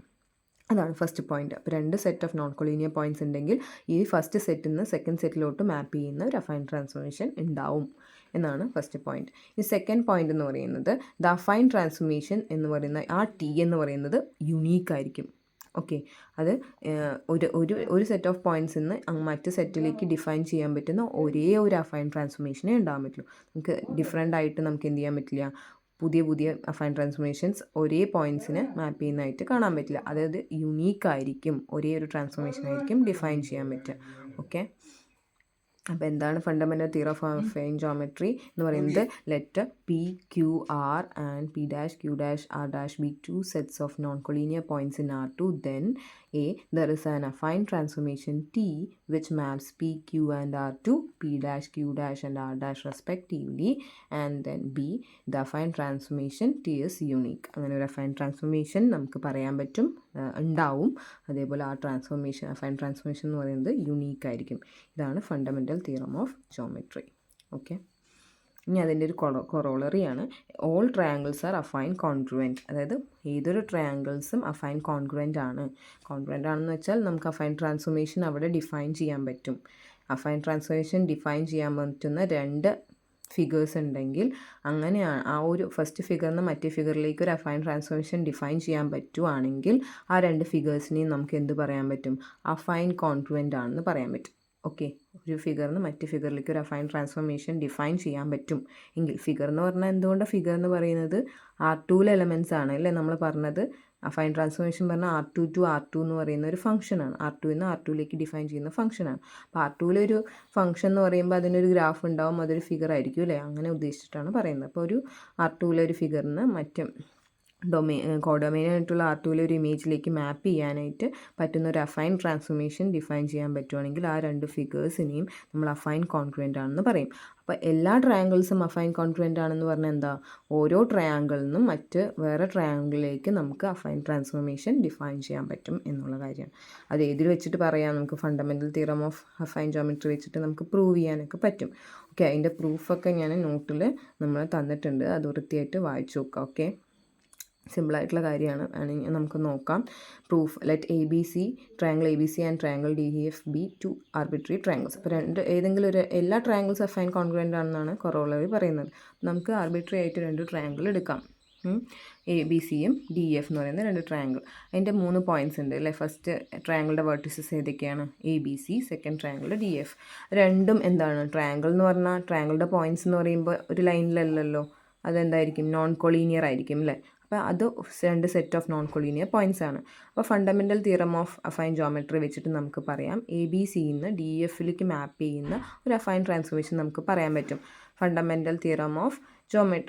അതാണ് ഫസ്റ്റ് പോയിന്റ്. അപ്പോൾ 2 set of non collinear points ഉണ്ടെങ്കിൽ ഈ ഫസ്റ്റ് സെറ്റിൽ നിന്ന് സെക്കൻഡ് സെറ്റിലോട്ട് മാപ്പ് ചെയ്യുന്ന ഒരു അഫൈൻ ട്രാൻസ്ഫോർമേഷൻ ഉണ്ടാവും എന്നാണ് ഫസ്റ്റ് പോയിന്റ്. ഈ സെക്കൻഡ് പോയിന്റ് എന്ന് പറയുന്നത് ദ അഫൈൻ ട്രാൻസ്ഫോർമേഷൻ എന്ന് പറയുന്ന ആ T എന്ന് പറയുന്നത് യുണീക്ക് ആയിരിക്കും. ഓക്കെ, അത് ഒരു സെറ്റ് ഓഫ് പോയിൻറ്റ്സിൽ നിന്ന് മറ്റ് സെറ്റിലേക്ക് ഡിഫൈൻ ചെയ്യാൻ പറ്റുന്ന ഒരേ ഒരു അഫൈൻ ട്രാൻസ്ഫോർമേഷനേ ഉണ്ടാകാൻ പറ്റുള്ളൂ. നമുക്ക് ഡിഫറെൻ്റ് ആയിട്ട് നമുക്ക് എന്ത് ചെയ്യാൻ പറ്റില്ല, പുതിയ അഫൈൻ ട്രാൻസ്ഫോർമേഷൻസ് ഒരേ പോയിൻറ്റ്സിനെ മാപ്പ് ചെയ്യുന്നതായിട്ട് കാണാൻ പറ്റില്ല. അതായത് യുണീക്ക് ആയിരിക്കും, ഒരേ ഒരു ട്രാൻസ്ഫോർമേഷൻ ആയിരിക്കും ഡിഫൈൻ ചെയ്യാൻ പറ്റുക. ഓക്കെ, അപ്പോൾ എന്താണ് fundamental theorem of affine geometry എന്ന് പറയുന്നത്? Let P, Q, R and P dash Q dash R dash be two sets of non-collinear points in R2. Then A, there is an affine transformation T which maps P, Q and R to P dash Q dash and R dash respectively. And then B, the affine transformation T is unique. അങ്ങനെ ഒരു affine transformation നമുക്ക് പറയാൻ പറ്റും, ഉണ്ടാവും. അതേപോലെ ആ affine transformation എന്ന് പറയുന്നത് യുണീക്ക് ആയിരിക്കും. ഇതാണ് fundamental theorem of geometry. Okay, ഇനി അതിൻ്റെ ഒരു കൊറോളറിയാണ് all triangles are affine congruent. അതായത് ഏതൊരു ട്രയാങ്കിൾസും അഫൈൻ കോൺഗ്രുവൻ്റ് ആണ്. കോൺഗ്രുവൻ്റ് ആണെന്ന് വെച്ചാൽ നമുക്ക് അഫൈൻ ട്രാൻസ്ഫോർമേഷൻ അവിടെ ഡിഫൈൻ ചെയ്യാൻ പറ്റും. അഫൈൻ ട്രാൻസ്ഫോർമേഷൻ ഡിഫൈൻ ചെയ്യാൻ പറ്റുന്ന 2 ഫിഗേഴ്സ് ഉണ്ടെങ്കിൽ അങ്ങനെയാണ് ആ ഒരു ഫസ്റ്റ് ഫിഗറിൽ നിന്ന് മറ്റേ ഫിഗറിലേക്ക് ഒരു അഫൈൻ ട്രാൻസ്ഫോർമേഷൻ ഡിഫൈൻ ചെയ്യാൻ പറ്റുവാണെങ്കിൽ ആ 2 ഫിഗേഴ്സിനെയും നമുക്ക് എന്ത് പറയാൻ പറ്റും? അഫൈൻ കോൺഗ്രുവൻ്റ് ആണെന്ന് പറയാൻ പറ്റും. ഓക്കെ, ഒരു ഫിഗറിൽ നിന്ന് മറ്റു ഫിഗറിലേക്ക് ഒരു അഫൈൻ ട്രാൻസ്ഫോർമേഷൻ ഡിഫൈൻ ചെയ്യാൻ പറ്റും എങ്കിൽ, ഫിഗർ എന്ന് പറഞ്ഞാൽ എന്തുകൊണ്ടാണ് ഫിഗർ എന്ന് പറയുന്നത്? R2-ലെ എലമെൻറ്റ്സ് ആണ് അല്ലേ നമ്മൾ പറഞ്ഞത്. അഫൈൻ ട്രാൻസ്ഫോർമേഷൻ പറഞ്ഞാൽ R2 to R2 എന്ന് പറയുന്ന ഒരു ഫംഗ്ഷനാണ്. R2 നിന്ന് R2ലേക്ക് ഡിഫൈൻ ചെയ്യുന്ന ഫംഗ്ഷനാണ്. അപ്പോൾ R2-ലെ ഒരു ഫംഗ്ഷൻ എന്ന് പറയുമ്പോൾ അതിനൊരു ഗ്രാഫ് ഉണ്ടാവും, അതൊരു ഫിഗർ ആയിരിക്കും അല്ലേ? അങ്ങനെ ഉദ്ദേശിച്ചിട്ടാണ് പറയുന്നത്. അപ്പോൾ ഒരു R2-ലെ ഒരു ഫിഗറിന് മറ്റ് കോഡൊമൈനായിട്ടുള്ള R2-ലെ ഒരു ഇമേജിലേക്ക് മാപ്പ് ചെയ്യാനായിട്ട് പറ്റുന്ന ഒരു അഫൈൻ ട്രാൻസ്ഫോർമേഷൻ ഡിഫൈൻ ചെയ്യാൻ പറ്റുവാണെങ്കിൽ ആ 2 ഫിഗേഴ്സിനെയും നമ്മൾ അഫൈൻ കോൺഗ്രുവൻ്റ് ആണെന്ന് പറയും. അപ്പോൾ എല്ലാ ട്രയാങ്കിൾസും അഫൈൻ കോൺഗ്രുവൻ്റ് ആണെന്ന് പറഞ്ഞാൽ എന്താ? ഓരോ ട്രയാങ്കിളിൽ നിന്നും മറ്റ് വേറെ ട്രയാങ്കിളിലേക്ക് നമുക്ക് അഫൈൻ ട്രാൻസ്ഫോർമേഷൻ ഡിഫൈൻ ചെയ്യാൻ പറ്റും എന്നുള്ള കാര്യമാണ്. അത് ഏതിൽ വെച്ചിട്ട് പറയാം? നമുക്ക് fundamental theorem of affine geometry വെച്ചിട്ട് നമുക്ക് പ്രൂവ് ചെയ്യാനൊക്കെ പറ്റും. ഓക്കെ, അതിൻ്റെ പ്രൂഫൊക്കെ ഞാൻ നോട്ടിൽ നമ്മൾ തന്നിട്ടുണ്ട്, അത് വൃത്തിയായിട്ട് വായിച്ചു നോക്കാം. ഓക്കെ, സിമ്പിളായിട്ടുള്ള കാര്യമാണ്, ആണെങ്കിൽ നമുക്ക് നോക്കാം. Proof let triangle A B C and triangle DEF B 2 arbitrary triangles. അപ്പോൾ ഏതെങ്കിലും ഒരു എല്ലാ ട്രയാങ്കിൾസ് അഫൈൻ കോൺഗ്രുവൻ്റ് ആണെന്നാണ് കൊറോളറി പറയുന്നത്. നമുക്ക് ആർബിട്രറി ആയിട്ട് 2 ട്രയാങ്കിൾ എടുക്കാം. ABCയും DEF എന്ന് പറയുന്ന 2 ട്രയാങ്കിൾ. അതിൻ്റെ 3 പോയിൻറ്റ്സ് ഉണ്ട് അല്ലേ? ഫസ്റ്റ് ട്രയാങ്കിളുടെ വെർട്ടിസസ് ഏതൊക്കെയാണ്? ABC, second triangle DF. രണ്ടും എന്താണ്? ട്രയാങ്കിൾ എന്ന് പറഞ്ഞാൽ ട്രയാങ്കിളുടെ പോയിൻറ്റ്സ് എന്ന് പറയുമ്പോൾ ഒരു ലൈനിലല്ലല്ലോ, അതെന്തായിരിക്കും? നോൺ കൊളീനിയർ ആയിരിക്കും അല്ലേ? അപ്പോൾ അത് 2 set of non collinear points ആണ്. അപ്പോൾ fundamental theorem of affine geometry വെച്ചിട്ട് നമുക്ക് പറയാം ABCയിൽ നിന്ന് DEFലേക്ക് മാപ്പ് ചെയ്യുന്ന ഒരു അഫൈൻ ട്രാൻസ്ഫോർമേഷൻ നമുക്ക് പറയാൻ പറ്റും. Fundamental theorem of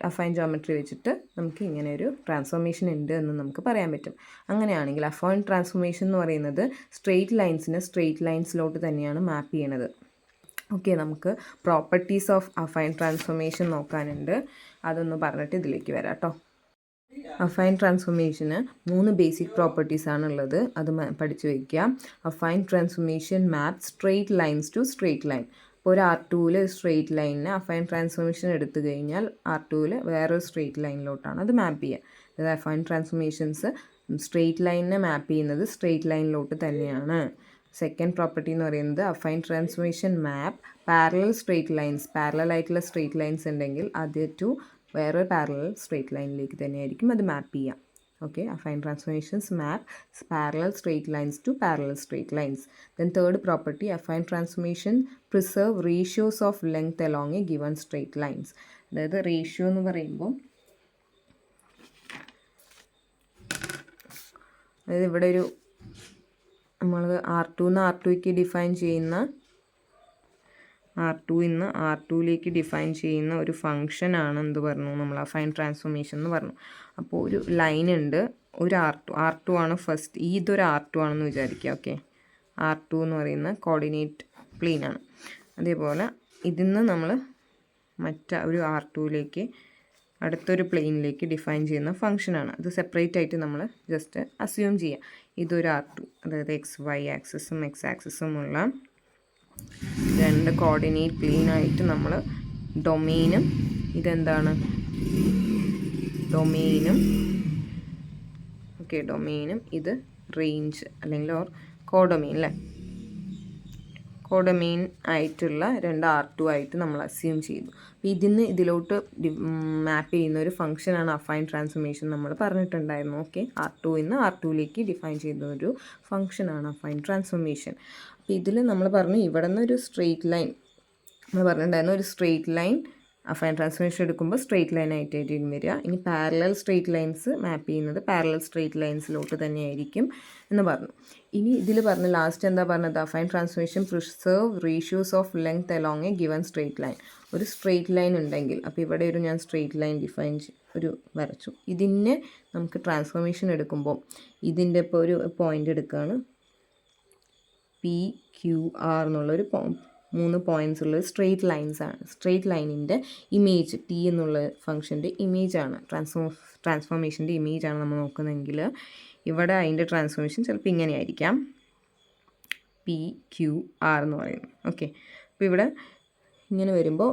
affine geometry വെച്ചിട്ട് നമുക്ക് ഇങ്ങനെ ഒരു ട്രാൻസ്ഫോർമേഷൻ ഉണ്ട് എന്ന് നമുക്ക് പറയാൻ പറ്റും. അങ്ങനെയാണെങ്കിൽ അഫൈൻ ട്രാൻസ്ഫോർമേഷൻ എന്ന് പറയുന്നത് സ്ട്രെയിറ്റ് ലൈൻസിലോട്ട് തന്നെയാണ് മാപ്പ് ചെയ്യണത്. ഓക്കെ, നമുക്ക് പ്രോപ്പർട്ടീസ് ഓഫ് അഫൈൻ ട്രാൻസ്ഫോർമേഷൻ നോക്കാനുണ്ട്, അതൊന്ന് പറഞ്ഞിട്ട് ഇതിലേക്ക് വരാം കേട്ടോ. അഫൈൻ ട്രാൻസ്ഫോർമേഷന് 3 ബേസിക് പ്രോപ്പർട്ടീസ് ആണുള്ളത്. അത് പഠിച്ചു വയ്ക്കുക. Affine transformation map straight lines to straight line. ഇപ്പോൾ ഒരു R2 സ്ട്രെയിറ്റ് ലൈനിന് അഫൈൻ ട്രാൻസ്ഫോർമേഷൻ എടുത്തു കഴിഞ്ഞാൽ R2 വേറൊരു സ്ട്രെയിറ്റ് ലൈനിലോട്ടാണ് അത് മാപ്പ് ചെയ്യുക. അതായത് അഫൈൻ ട്രാൻസ്ഫോർമേഷൻസ് സ്ട്രെയിറ്റ് ലൈനിനെ മാപ്പ് ചെയ്യുന്നത് സ്ട്രെയിറ്റ് ലൈനിലോട്ട് തന്നെയാണ്. സെക്കൻഡ് പ്രോപ്പർട്ടി എന്ന് പറയുന്നത് അഫൈൻ ട്രാൻസ്ഫോർമേഷൻ മാപ്പ് പാരലൽ സ്ട്രെയിറ്റ് ലൈൻസ്. പാരലൽ ആയിട്ടുള്ള സ്ട്രെയിറ്റ് ലൈൻസ് ഉണ്ടെങ്കിൽ അത് ടു വേറൊരു പാരലൽ സ്ട്രെയിറ്റ് ലൈനിലേക്ക് തന്നെയായിരിക്കും അത് മാപ്പ് ചെയ്യുക. Okay, affine transformations map parallel straight lines to parallel straight lines. Then third property affine transformation preserve ratios of length along a given straight lines. അതായത് ratio എന്ന് പറയുമ്പോൾ അതായത് ഇവിടെ ഒരു നമ്മൾ R2 R2ലേക്ക് ഡിഫൈൻ ചെയ്യുന്ന R2 ഡിഫൈൻ ചെയ്യുന്ന ഒരു ഫംഗ്ഷനാണ് എന്ത് പറഞ്ഞു നമ്മൾ അഫൈൻ ട്രാൻസ്ഫോർമേഷൻ എന്ന് പറഞ്ഞു. അപ്പോൾ ഒരു ലൈൻ ഉണ്ട്, ഒരു R2 ആണ് ഫസ്റ്റ്. ഇതൊരു R2 ആണെന്ന് വിചാരിക്കുക. ഓക്കെ, R2 എന്ന് പറയുന്ന കോർഡിനേറ്റ് പ്ലെയിൻ ആണ്. അതേപോലെ ഇതിൽ നിന്ന് നമ്മൾ ഒരു R2ലേക്ക് അടുത്തൊരു പ്ലെയിനിലേക്ക് ഡിഫൈൻ ചെയ്യുന്ന ഫംഗ്ഷനാണ്. അത് സെപ്പറേറ്റ് ആയിട്ട് നമ്മൾ ജസ്റ്റ് അസ്യൂം ചെയ്യുക. ഇതൊരു R2, അതായത് XY ആക്സിസും X ആക്സിസുമുള്ള 2 കോർഡിനേറ്റ് പ്ലെയിനായിട്ട് നമ്മൾ ഡൊമെയിനും ഇതെന്താണ് ഡൊമെയിനും ഇത് റേഞ്ച് അല്ലെങ്കിൽ കോഡൊമെയിൻ അല്ലേ, കോഡൊമെയിൻ ആയിട്ടുള്ള 2 R2 ആയിട്ട് നമ്മൾ അസ്യൂം ചെയ്തു. അപ്പോൾ ഇതിലോട്ട് മാപ്പ് ചെയ്യുന്ന ഒരു ഫംഗ്ഷനാണ് അഫൈൻ ട്രാൻസ്ഫോർമേഷൻ നമ്മൾ പറഞ്ഞിട്ടുണ്ടായിരുന്നു. ഓക്കെ, R2 ഡിഫൈൻ ചെയ്യുന്ന ഒരു ഫംഗ്ഷനാണ് അഫൈൻ ട്രാൻസ്ഫോർമേഷൻ. അപ്പോൾ ഇതിൽ നമ്മൾ പറഞ്ഞു ഇവിടെ നിന്ന് ഒരു സ്ട്രെയിറ്റ് ലൈൻ നമ്മൾ പറഞ്ഞിട്ടുണ്ടായിരുന്നു. ഒരു സ്ട്രെയിറ്റ് ലൈൻ അഫൈൻ ട്രാൻസ്ഫോർമേഷൻ എടുക്കുമ്പോൾ സ്ട്രെയിറ്റ് ലൈൻ ആയിട്ടായിരിക്കും വരിക. ഇനി പാരലൽ സ്ട്രെയിറ്റ് ലൈൻസ് മാപ്പ് ചെയ്യുന്നത് പാരലൽ സ്ട്രെയിറ്റ് ലൈൻസിലോട്ട് തന്നെയായിരിക്കും എന്ന് പറഞ്ഞു. ഇനി ഇതിൽ പറഞ്ഞ ലാസ്റ്റ് എന്താ പറഞ്ഞത്, affine transformation preserve ratios of length along a given straight line. ഒരു സ്ട്രെയിറ്റ് ലൈൻ ഉണ്ടെങ്കിൽ, അപ്പോൾ ഇവിടെ ഞാൻ സ്ട്രെയിറ്റ് ലൈൻ വരച്ചു. ഇതിനെ നമുക്ക് ട്രാൻസ്ഫോർമേഷൻ എടുക്കുമ്പോൾ ഇതിൻ്റെ ഇപ്പോൾ ഒരു പോയിൻ്റ് എടുക്കുകയാണ്, PQR എന്നുള്ളൊരു 3 പോയിൻറ്റ്സ് ഉള്ള സ്ട്രെയിറ്റ് ലൈൻസാണ്. സ്ട്രെയിറ്റ് ലൈനിൻ്റെ ഇമേജ് T എന്നുള്ള ഫംഗ്ഷൻ്റെ ഇമേജാണ്, ട്രാൻസ്ഫോർമേഷൻ്റെ ഇമേജാണ് നമ്മൾ നോക്കുന്നതെങ്കിൽ ഇവിടെ അതിൻ്റെ ട്രാൻസ്ഫോർമേഷൻ ചിലപ്പോൾ ഇങ്ങനെ ആയിരിക്കാം, PQR എന്ന് പറയുന്നത്. ഓക്കെ, അപ്പോൾ ഇവിടെ ഇങ്ങനെ വരുമ്പോൾ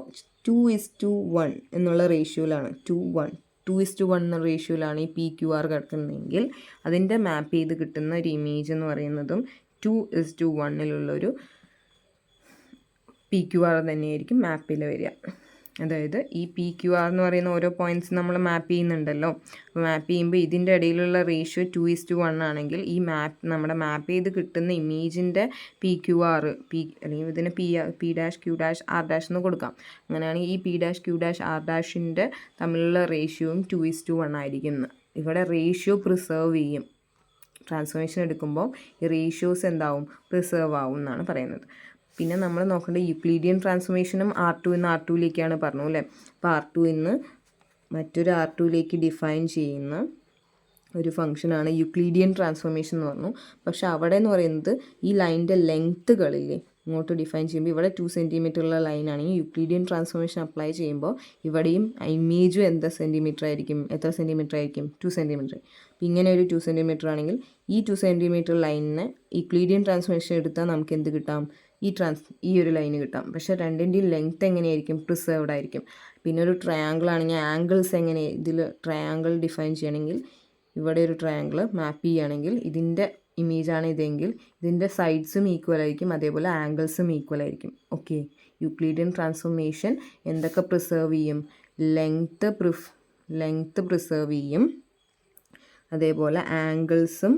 2:1 എന്നുള്ള റേഷ്യോയിലാണ് 2:1 എന്ന റേഷ്യോയിലാണ് ഈ PQR കിടക്കുന്നതെങ്കിൽ അതിൻ്റെ മാപ്പ് ചെയ്ത് കിട്ടുന്ന ഒരു ഇമേജ് എന്ന് പറയുന്നതും 2:1 PQR തന്നെയായിരിക്കും മാപ്പിൽ വരിക. അതായത് ഈ PQR എന്ന് പറയുന്ന ഓരോ പോയിൻറ്റ്സ് നമ്മൾ മാപ്പ് ചെയ്യുന്നുണ്ടല്ലോ. മാപ്പ് ചെയ്യുമ്പോൾ ഇതിൻ്റെ ഇടയിലുള്ള റേഷ്യോ 2:1 ആണെങ്കിൽ ഈ നമ്മുടെ മാപ്പ് ചെയ്ത് കിട്ടുന്ന ഇമേജിൻ്റെ PQR അല്ലെങ്കിൽ ഇതിന് P', Q', R' എന്ന് കൊടുക്കാം. അങ്ങനെയാണെങ്കിൽ ഈ P', Q', R' തമ്മിലുള്ള റേഷ്യോയും 2:1 ആയിരിക്കും. ഇവിടെ റേഷ്യോ പ്രിസർവ് ചെയ്യും. ട്രാൻസ്ഫോർമേഷൻ എടുക്കുമ്പോൾ ഈ റേഷ്യോസ് എന്താവും, പ്രിസർവ് ആവും എന്നാണ് പറയുന്നത്. പിന്നെ നമ്മൾ നോക്കേണ്ട യൂക്ലീഡിയൻ ട്രാൻസ്ഫോർമേഷനും R2 പറഞ്ഞു അല്ലേ. അപ്പോൾ R2 മറ്റൊരു R2 ഡിഫൈൻ ചെയ്യുന്ന ഒരു ഫംഗ്ഷനാണ് യൂക്ലീഡിയൻ ട്രാൻസ്ഫോർമേഷൻ എന്ന് പറഞ്ഞു. പക്ഷെ അവിടെ എന്ന് പറയുന്നത് ഈ ലൈനിൻ്റെ ലെങ്ത്തുകളില്ലേ ഇങ്ങോട്ട് ഡിഫൈൻ ചെയ്യുമ്പോൾ ഇവിടെ 2 സെൻറ്റിമീറ്റർ ഉള്ള ലൈനാണെങ്കിൽ യൂക്ലീഡിയൻ ട്രാൻസ്ഫോർമേഷൻ അപ്ലൈ ചെയ്യുമ്പോൾ ഇവിടെയും ഇമേജും എത്ര സെൻറ്റിമീറ്റർ ആയിരിക്കും, 2 സെൻറ്റിമീറ്റർ. അപ്പോൾ ഇങ്ങനെ ഒരു 2 സെൻറ്റിമീറ്റർ ആണെങ്കിൽ ഈ 2 സെൻറ്റിമീറ്റർ ലൈനിനെ യൂക്ലീഡിയൻ ട്രാൻസ്ഫോർമേഷൻ എടുത്താൽ നമുക്ക് എന്ത് കിട്ടാം, ഈ ഒരു ലൈന് കിട്ടാം. പക്ഷേ രണ്ടിൻ്റെയും ലെങ്ത്ത് എങ്ങനെയായിരിക്കും, പ്രിസർവ്ഡ് ആയിരിക്കും. പിന്നെ ഒരു ട്രയാങ്കിൾ ആണെങ്കിൽ ആംഗിൾസ് എങ്ങനെ, ഇതിൽ ട്രയാങ്കിൾ ഡിഫൈൻ ചെയ്യണമെങ്കിൽ ഇവിടെ ഒരു ട്രയാങ്കിൾ മാപ്പ് ചെയ്യുകയാണെങ്കിൽ ഇതിൻ്റെ ഇമേജാണ് ഇതെങ്കിൽ ഇതിൻ്റെ സൈഡ്സും ഈക്വൽ ആയിരിക്കും, അതേപോലെ ആംഗിൾസും ഈക്വൽ ആയിരിക്കും. ഓക്കെ, യൂക്ലീഡിയൻ ട്രാൻസ്ഫോർമേഷൻ എന്തൊക്കെ പ്രിസർവ് ചെയ്യും, ലെങ്ത്ത് പ്രിസർവ് ചെയ്യും, അതേപോലെ ആംഗിൾസും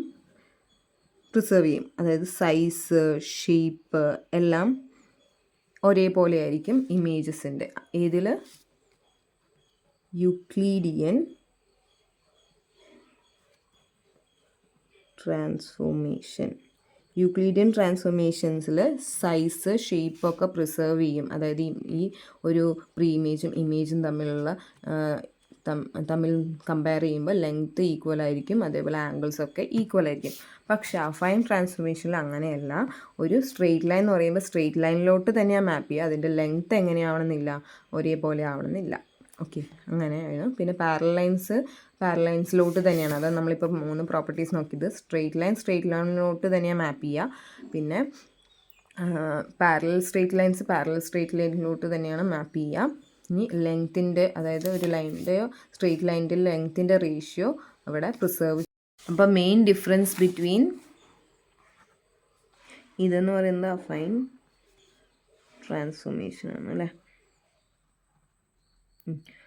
പ്രിസർവ് ചെയ്യും. അതായത് സൈസ്, ഷേപ്പ് എല്ലാം ഒരേപോലെ ആയിരിക്കും ഇമേജസിൻ്റെ. ഇതിൽ യൂക്ലീഡിയൻ ട്രാൻസ്ഫോർമേഷൻസിൽ സൈസ്, ഷേപ്പൊക്കെ പ്രിസർവ് ചെയ്യും. അതായത് ഈ ഒരു പ്രീ ഇമേജും തമ്മിൽ കമ്പയർ ചെയ്യുമ്പോൾ ലെങ്ത്ത് ഈക്വൽ ആയിരിക്കും, അതേപോലെ ആംഗിൾസൊക്കെ ഈക്വൽ ആയിരിക്കും. പക്ഷേ അഫൈൻ ട്രാൻസ്ഫോർമേഷനിൽ അങ്ങനെയല്ല. ഒരു സ്ട്രെയിറ്റ് ലൈൻ എന്ന് പറയുമ്പോൾ സ്ട്രെയിറ്റ് ലൈനിലോട്ട് തന്നെയാണ് മാപ്പ് ചെയ്യുക. അതിൻ്റെ ലെങ്ത്ത് എങ്ങനെയാവണമെന്നില്ല, ഒരേപോലെ ആവണമെന്നില്ല. ഓക്കെ, അങ്ങനെയാണ്. പിന്നെ പാരലൈൻസിലോട്ട് തന്നെയാണ്, അത് നമ്മളിപ്പോൾ 3 പ്രോപ്പർട്ടീസ് നോക്കിയത്. സ്ട്രെയിറ്റ് ലൈനിലോട്ട് തന്നെയാണ് മാപ്പ് ചെയ്യുക. പിന്നെ പാരലൽ സ്ട്രെയിറ്റ് ലൈനിലോട്ട് തന്നെയാണ് മാപ്പ് ചെയ്യുക. ഇനി ലെങ്ത്തിൻ്റെ, അതായത് ഒരു ലൈനിൻ്റെയോ സ്ട്രെയിറ്റ് ലൈനിൻ്റെ ലെങ്ത്തിൻ്റെ റേഷ്യോ അവിടെ പ്രിസർവ്. അപ്പോൾ മെയിൻ ഡിഫറൻസ് ബിറ്റ്വീൻ ഇതെന്ന് പറയുന്നത് അഫൈൻ ട്രാൻസ്ഫോർമേഷൻ ആണ് അല്ലേ.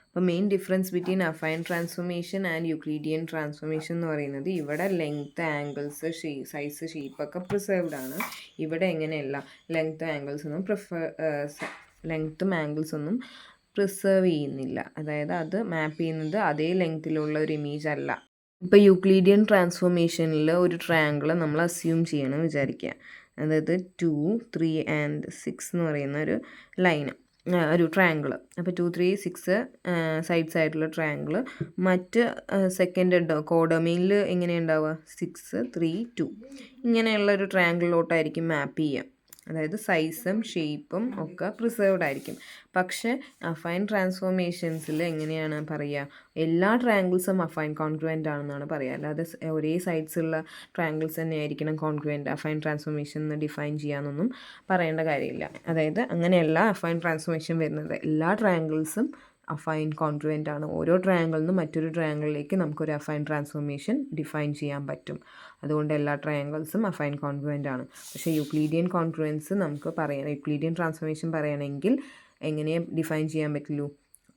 അപ്പോൾ main difference between affine transformation and Euclidean transformation എന്ന് പറയുന്നത്, ഇവിടെ ലെങ്ത്, ആംഗിൾസ്, സൈസ്, ഷേപ്പൊക്കെ പ്രിസർവ്ഡ് ആണ്. ഇവിടെ എങ്ങനെയല്ല, ലെങ്ത്തും ആംഗിൾസ് ഒന്നും പ്രിസർവ് ചെയ്യുന്നില്ല. അതായത് അത് മാപ്പ് ചെയ്യുന്നത് അതേ ലെങ്ത്തിലുള്ള ഒരു ഇമേജ് അല്ല. ഇപ്പോൾ യൂക്ലീഡിയൻ ട്രാൻസ്ഫോർമേഷനിൽ ഒരു ട്രയാങ്കിൾ നമ്മൾ അസ്യൂം ചെയ്യണം വിചാരിക്കുക. അതായത് 2, 3 ആൻഡ് 6 എന്ന് പറയുന്ന ഒരു ലൈന്, ഒരു ട്രയാങ്കിൾ. അപ്പോൾ 2, 3, 6 സൈഡ്സ് ആയിട്ടുള്ള ട്രയാങ്കിൾ. മറ്റ് സെക്കൻഡ് കോഡൊമെയിനിൽ എങ്ങനെയുണ്ടാവുക, 6, 3, 2 ഇങ്ങനെയുള്ള ഒരു ട്രയാങ്കിളിലോട്ടായിരിക്കും മാപ്പ് ചെയ്യുക. അതായത് സൈസും ഷേപ്പും ഒക്കെ പ്രിസർവ്ഡ് ആയിരിക്കും. പക്ഷേ അഫൈൻ ട്രാൻസ്ഫോർമേഷൻസിൽ എങ്ങനെയാണ് പറയുക, എല്ലാ ട്രയാങ്കിൾസും അഫൈൻ കോൺഗ്രുവൻ്റ് ആണെന്നാണ് പറയുക. അല്ലാതെ ഒരേ സൈഡ്സുള്ള ട്രയാങ്കിൾസ് തന്നെ ആയിരിക്കണം കോൺഗ്രുവൻ്റ് അഫൈൻ ട്രാൻസ്ഫോർമേഷൻ എന്ന് ഡിഫൈൻ ചെയ്യാമെന്നൊന്നും പറയേണ്ട കാര്യമില്ല. അതായത് അങ്ങനെയല്ല അഫൈൻ ട്രാൻസ്ഫോർമേഷൻ വരുന്നത്. എല്ലാ ട്രയാങ്കിൾസും അഫൈൻ കോൺഗ്രുവൻ്റ് ആണ്. ഓരോ ട്രയാങ്കിളിൽ നിന്ന് മറ്റൊരു ട്രയാങ്കിളിലേക്ക് നമുക്കൊരു അഫൈൻ ട്രാൻസ്ഫോർമേഷൻ ഡിഫൈൻ ചെയ്യാൻ പറ്റും. അതുകൊണ്ട് എല്ലാ ട്രയാങ്കിൾസും അഫൈൻ കോൺഗ്രുവൻ്റ് ആണ്. പക്ഷേ യൂക്ലീഡിയൻ കോൺഗ്രുവൻസ് നമുക്ക് പറയാം, യൂക്ലീഡിയൻ ട്രാൻസ്ഫോർമേഷൻ പറയണമെങ്കിൽ എങ്ങനെ ഡിഫൈൻ ചെയ്യാൻ പറ്റുള്ളൂ,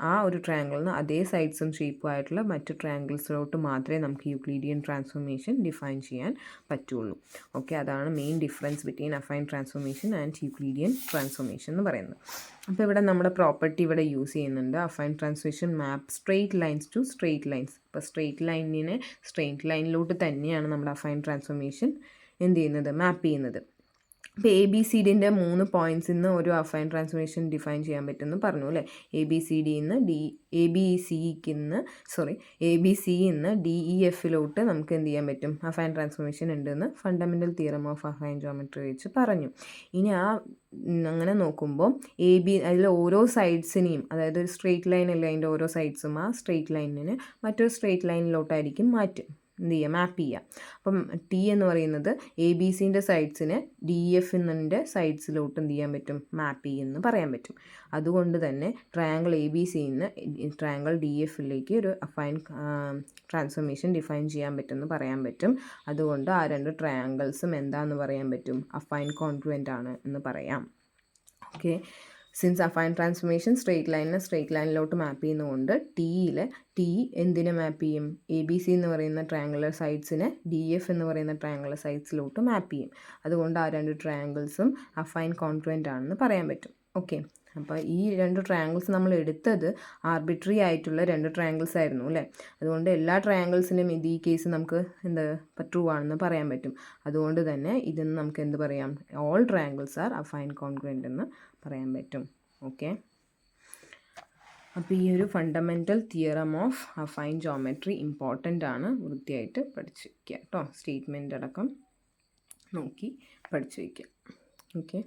ആ ഒരു ട്രയാങ്കിളിന് അതേ സൈഡ്സും ഷേപ്പും ആയിട്ടുള്ള മറ്റ് ട്രയാങ്കിൾസിലോട്ട് മാത്രമേ നമുക്ക് യൂക്ലീഡിയൻ ട്രാൻസ്ഫോർമേഷൻ ഡിഫൈൻ ചെയ്യാൻ പറ്റുള്ളൂ. ഓക്കെ, അതാണ് main difference between affine transformation and Euclidean transformation എന്ന് പറയുന്നത്. അപ്പോൾ ഇവിടെ നമ്മുടെ പ്രോപ്പർട്ടി ഇവിടെ യൂസ് ചെയ്യുന്നുണ്ട്. Affine transformation map straight lines to straight lines. ഇപ്പോൾ സ്ട്രെയിറ്റ് ലൈനിലോട്ട് തന്നെയാണ് നമ്മുടെ അഫൈൻ ട്രാൻസ്ഫോർമേഷൻ എന്ത് ചെയ്യുന്നത്, മാപ്പ് ചെയ്യുന്നത്. ഇപ്പോൾ ABCDൻ്റെ 3 പോയിൻറ്റ്സിൽ നിന്ന് ഒരു അഫൈൻ ട്രാൻസ്ഫോർമേഷൻ ഡിഫൈൻ ചെയ്യാൻ പറ്റുമെന്ന് പറഞ്ഞു അല്ലേ. ABCയിൽ നിന്ന് DEFലോട്ട് നമുക്ക് എന്ത് ചെയ്യാൻ പറ്റും, അഫൈൻ ട്രാൻസ്ഫോർമേഷൻ ഉണ്ടെന്ന് fundamental theorem of affine geometry വെച്ച് പറഞ്ഞു. ഇനി അങ്ങനെ നോക്കുമ്പോൾ അതിൽ ഓരോ സൈഡ്സിനെയും, അതായത് ഒരു സ്ട്രെയിറ്റ് ലൈൻ അല്ലേ, അതിൻ്റെ ഓരോ സൈഡ്സും ആ സ്ട്രെയിറ്റ് ലൈനിനെ മറ്റൊരു സ്ട്രെയിറ്റ് ലൈനിലോട്ടായിരിക്കും എന്ത് ചെയ്യുക, മാപ്പ് ചെയ്യുക. അപ്പം T എന്ന് പറയുന്നത് ABCൻ്റെ സൈഡ്സിനെ DEFൻ്റെ സൈഡ്സിലോട്ട് എന്ത് ചെയ്യാൻ പറ്റും, മാപ്പ് ചെയ്യുമെന്ന് പറയാൻ പറ്റും. അതുകൊണ്ട് തന്നെ ട്രയാങ്കിൾ ABCയിൽ നിന്ന് ട്രയാങ്കിൾ DEFലേക്ക് ഒരു അഫൈൻ ട്രാൻസ്ഫോർമേഷൻ ഡിഫൈൻ ചെയ്യാൻ പറ്റുമെന്ന് പറയാൻ പറ്റും. അതുകൊണ്ട് ആ 2 ട്രയാങ്കിൾസും എന്താണെന്ന് പറയാൻ പറ്റും, അഫൈൻ കോൺഗ്രുവൻ്റ് ആണ് എന്ന് പറയാം. Okay, since affine transformation straight ലൈനിലോട്ട് മാപ്പ് ചെയ്യുന്നതുകൊണ്ട് T എന്തിനെ മാപ്പ് ചെയ്യും, ABC എന്ന് പറയുന്ന ട്രയാങ്കുലർ സൈഡ്സിനെ DF എന്ന് പറയുന്ന ട്രയാങ്കുലർ സൈഡ്സിലോട്ട് മാപ്പ് ചെയ്യും. അതുകൊണ്ട് ആ 2 ട്രയാങ്കിൾസും അഫൈൻ കോൺഗ്രുവൻ്റ് ആണെന്ന് പറയാൻ പറ്റും. ഓക്കെ, അപ്പോൾ ഈ 2 ട്രയാങ്കിൾസ് നമ്മൾ എടുത്തത് ആർബിട്രറി ആയിട്ടുള്ള 2 ട്രയാങ്കിൾസ് ആയിരുന്നു അല്ലേ. അതുകൊണ്ട് എല്ലാ ട്രയാങ്കിൾസിനും ഈ കേസ് നമുക്ക് ട്രൂ ആണെന്ന് പറയാൻ പറ്റും. അതുകൊണ്ട് തന്നെ ഇതിന് നമുക്ക് എന്ത് പറയാം, all triangles are affine congruent എന്ന് പറയാൻ പറ്റും. ഓക്കെ, അപ്പോൾ ഈ ഒരു fundamental theorem of affine geometry important ആണ്, വൃത്തിയായിട്ട് പഠിച്ച് വയ്ക്കുക കേട്ടോ. സ്റ്റേറ്റ്മെൻ്റ് അടക്കം നോക്കി പഠിച്ച് വയ്ക്കുക. ഓക്കെ.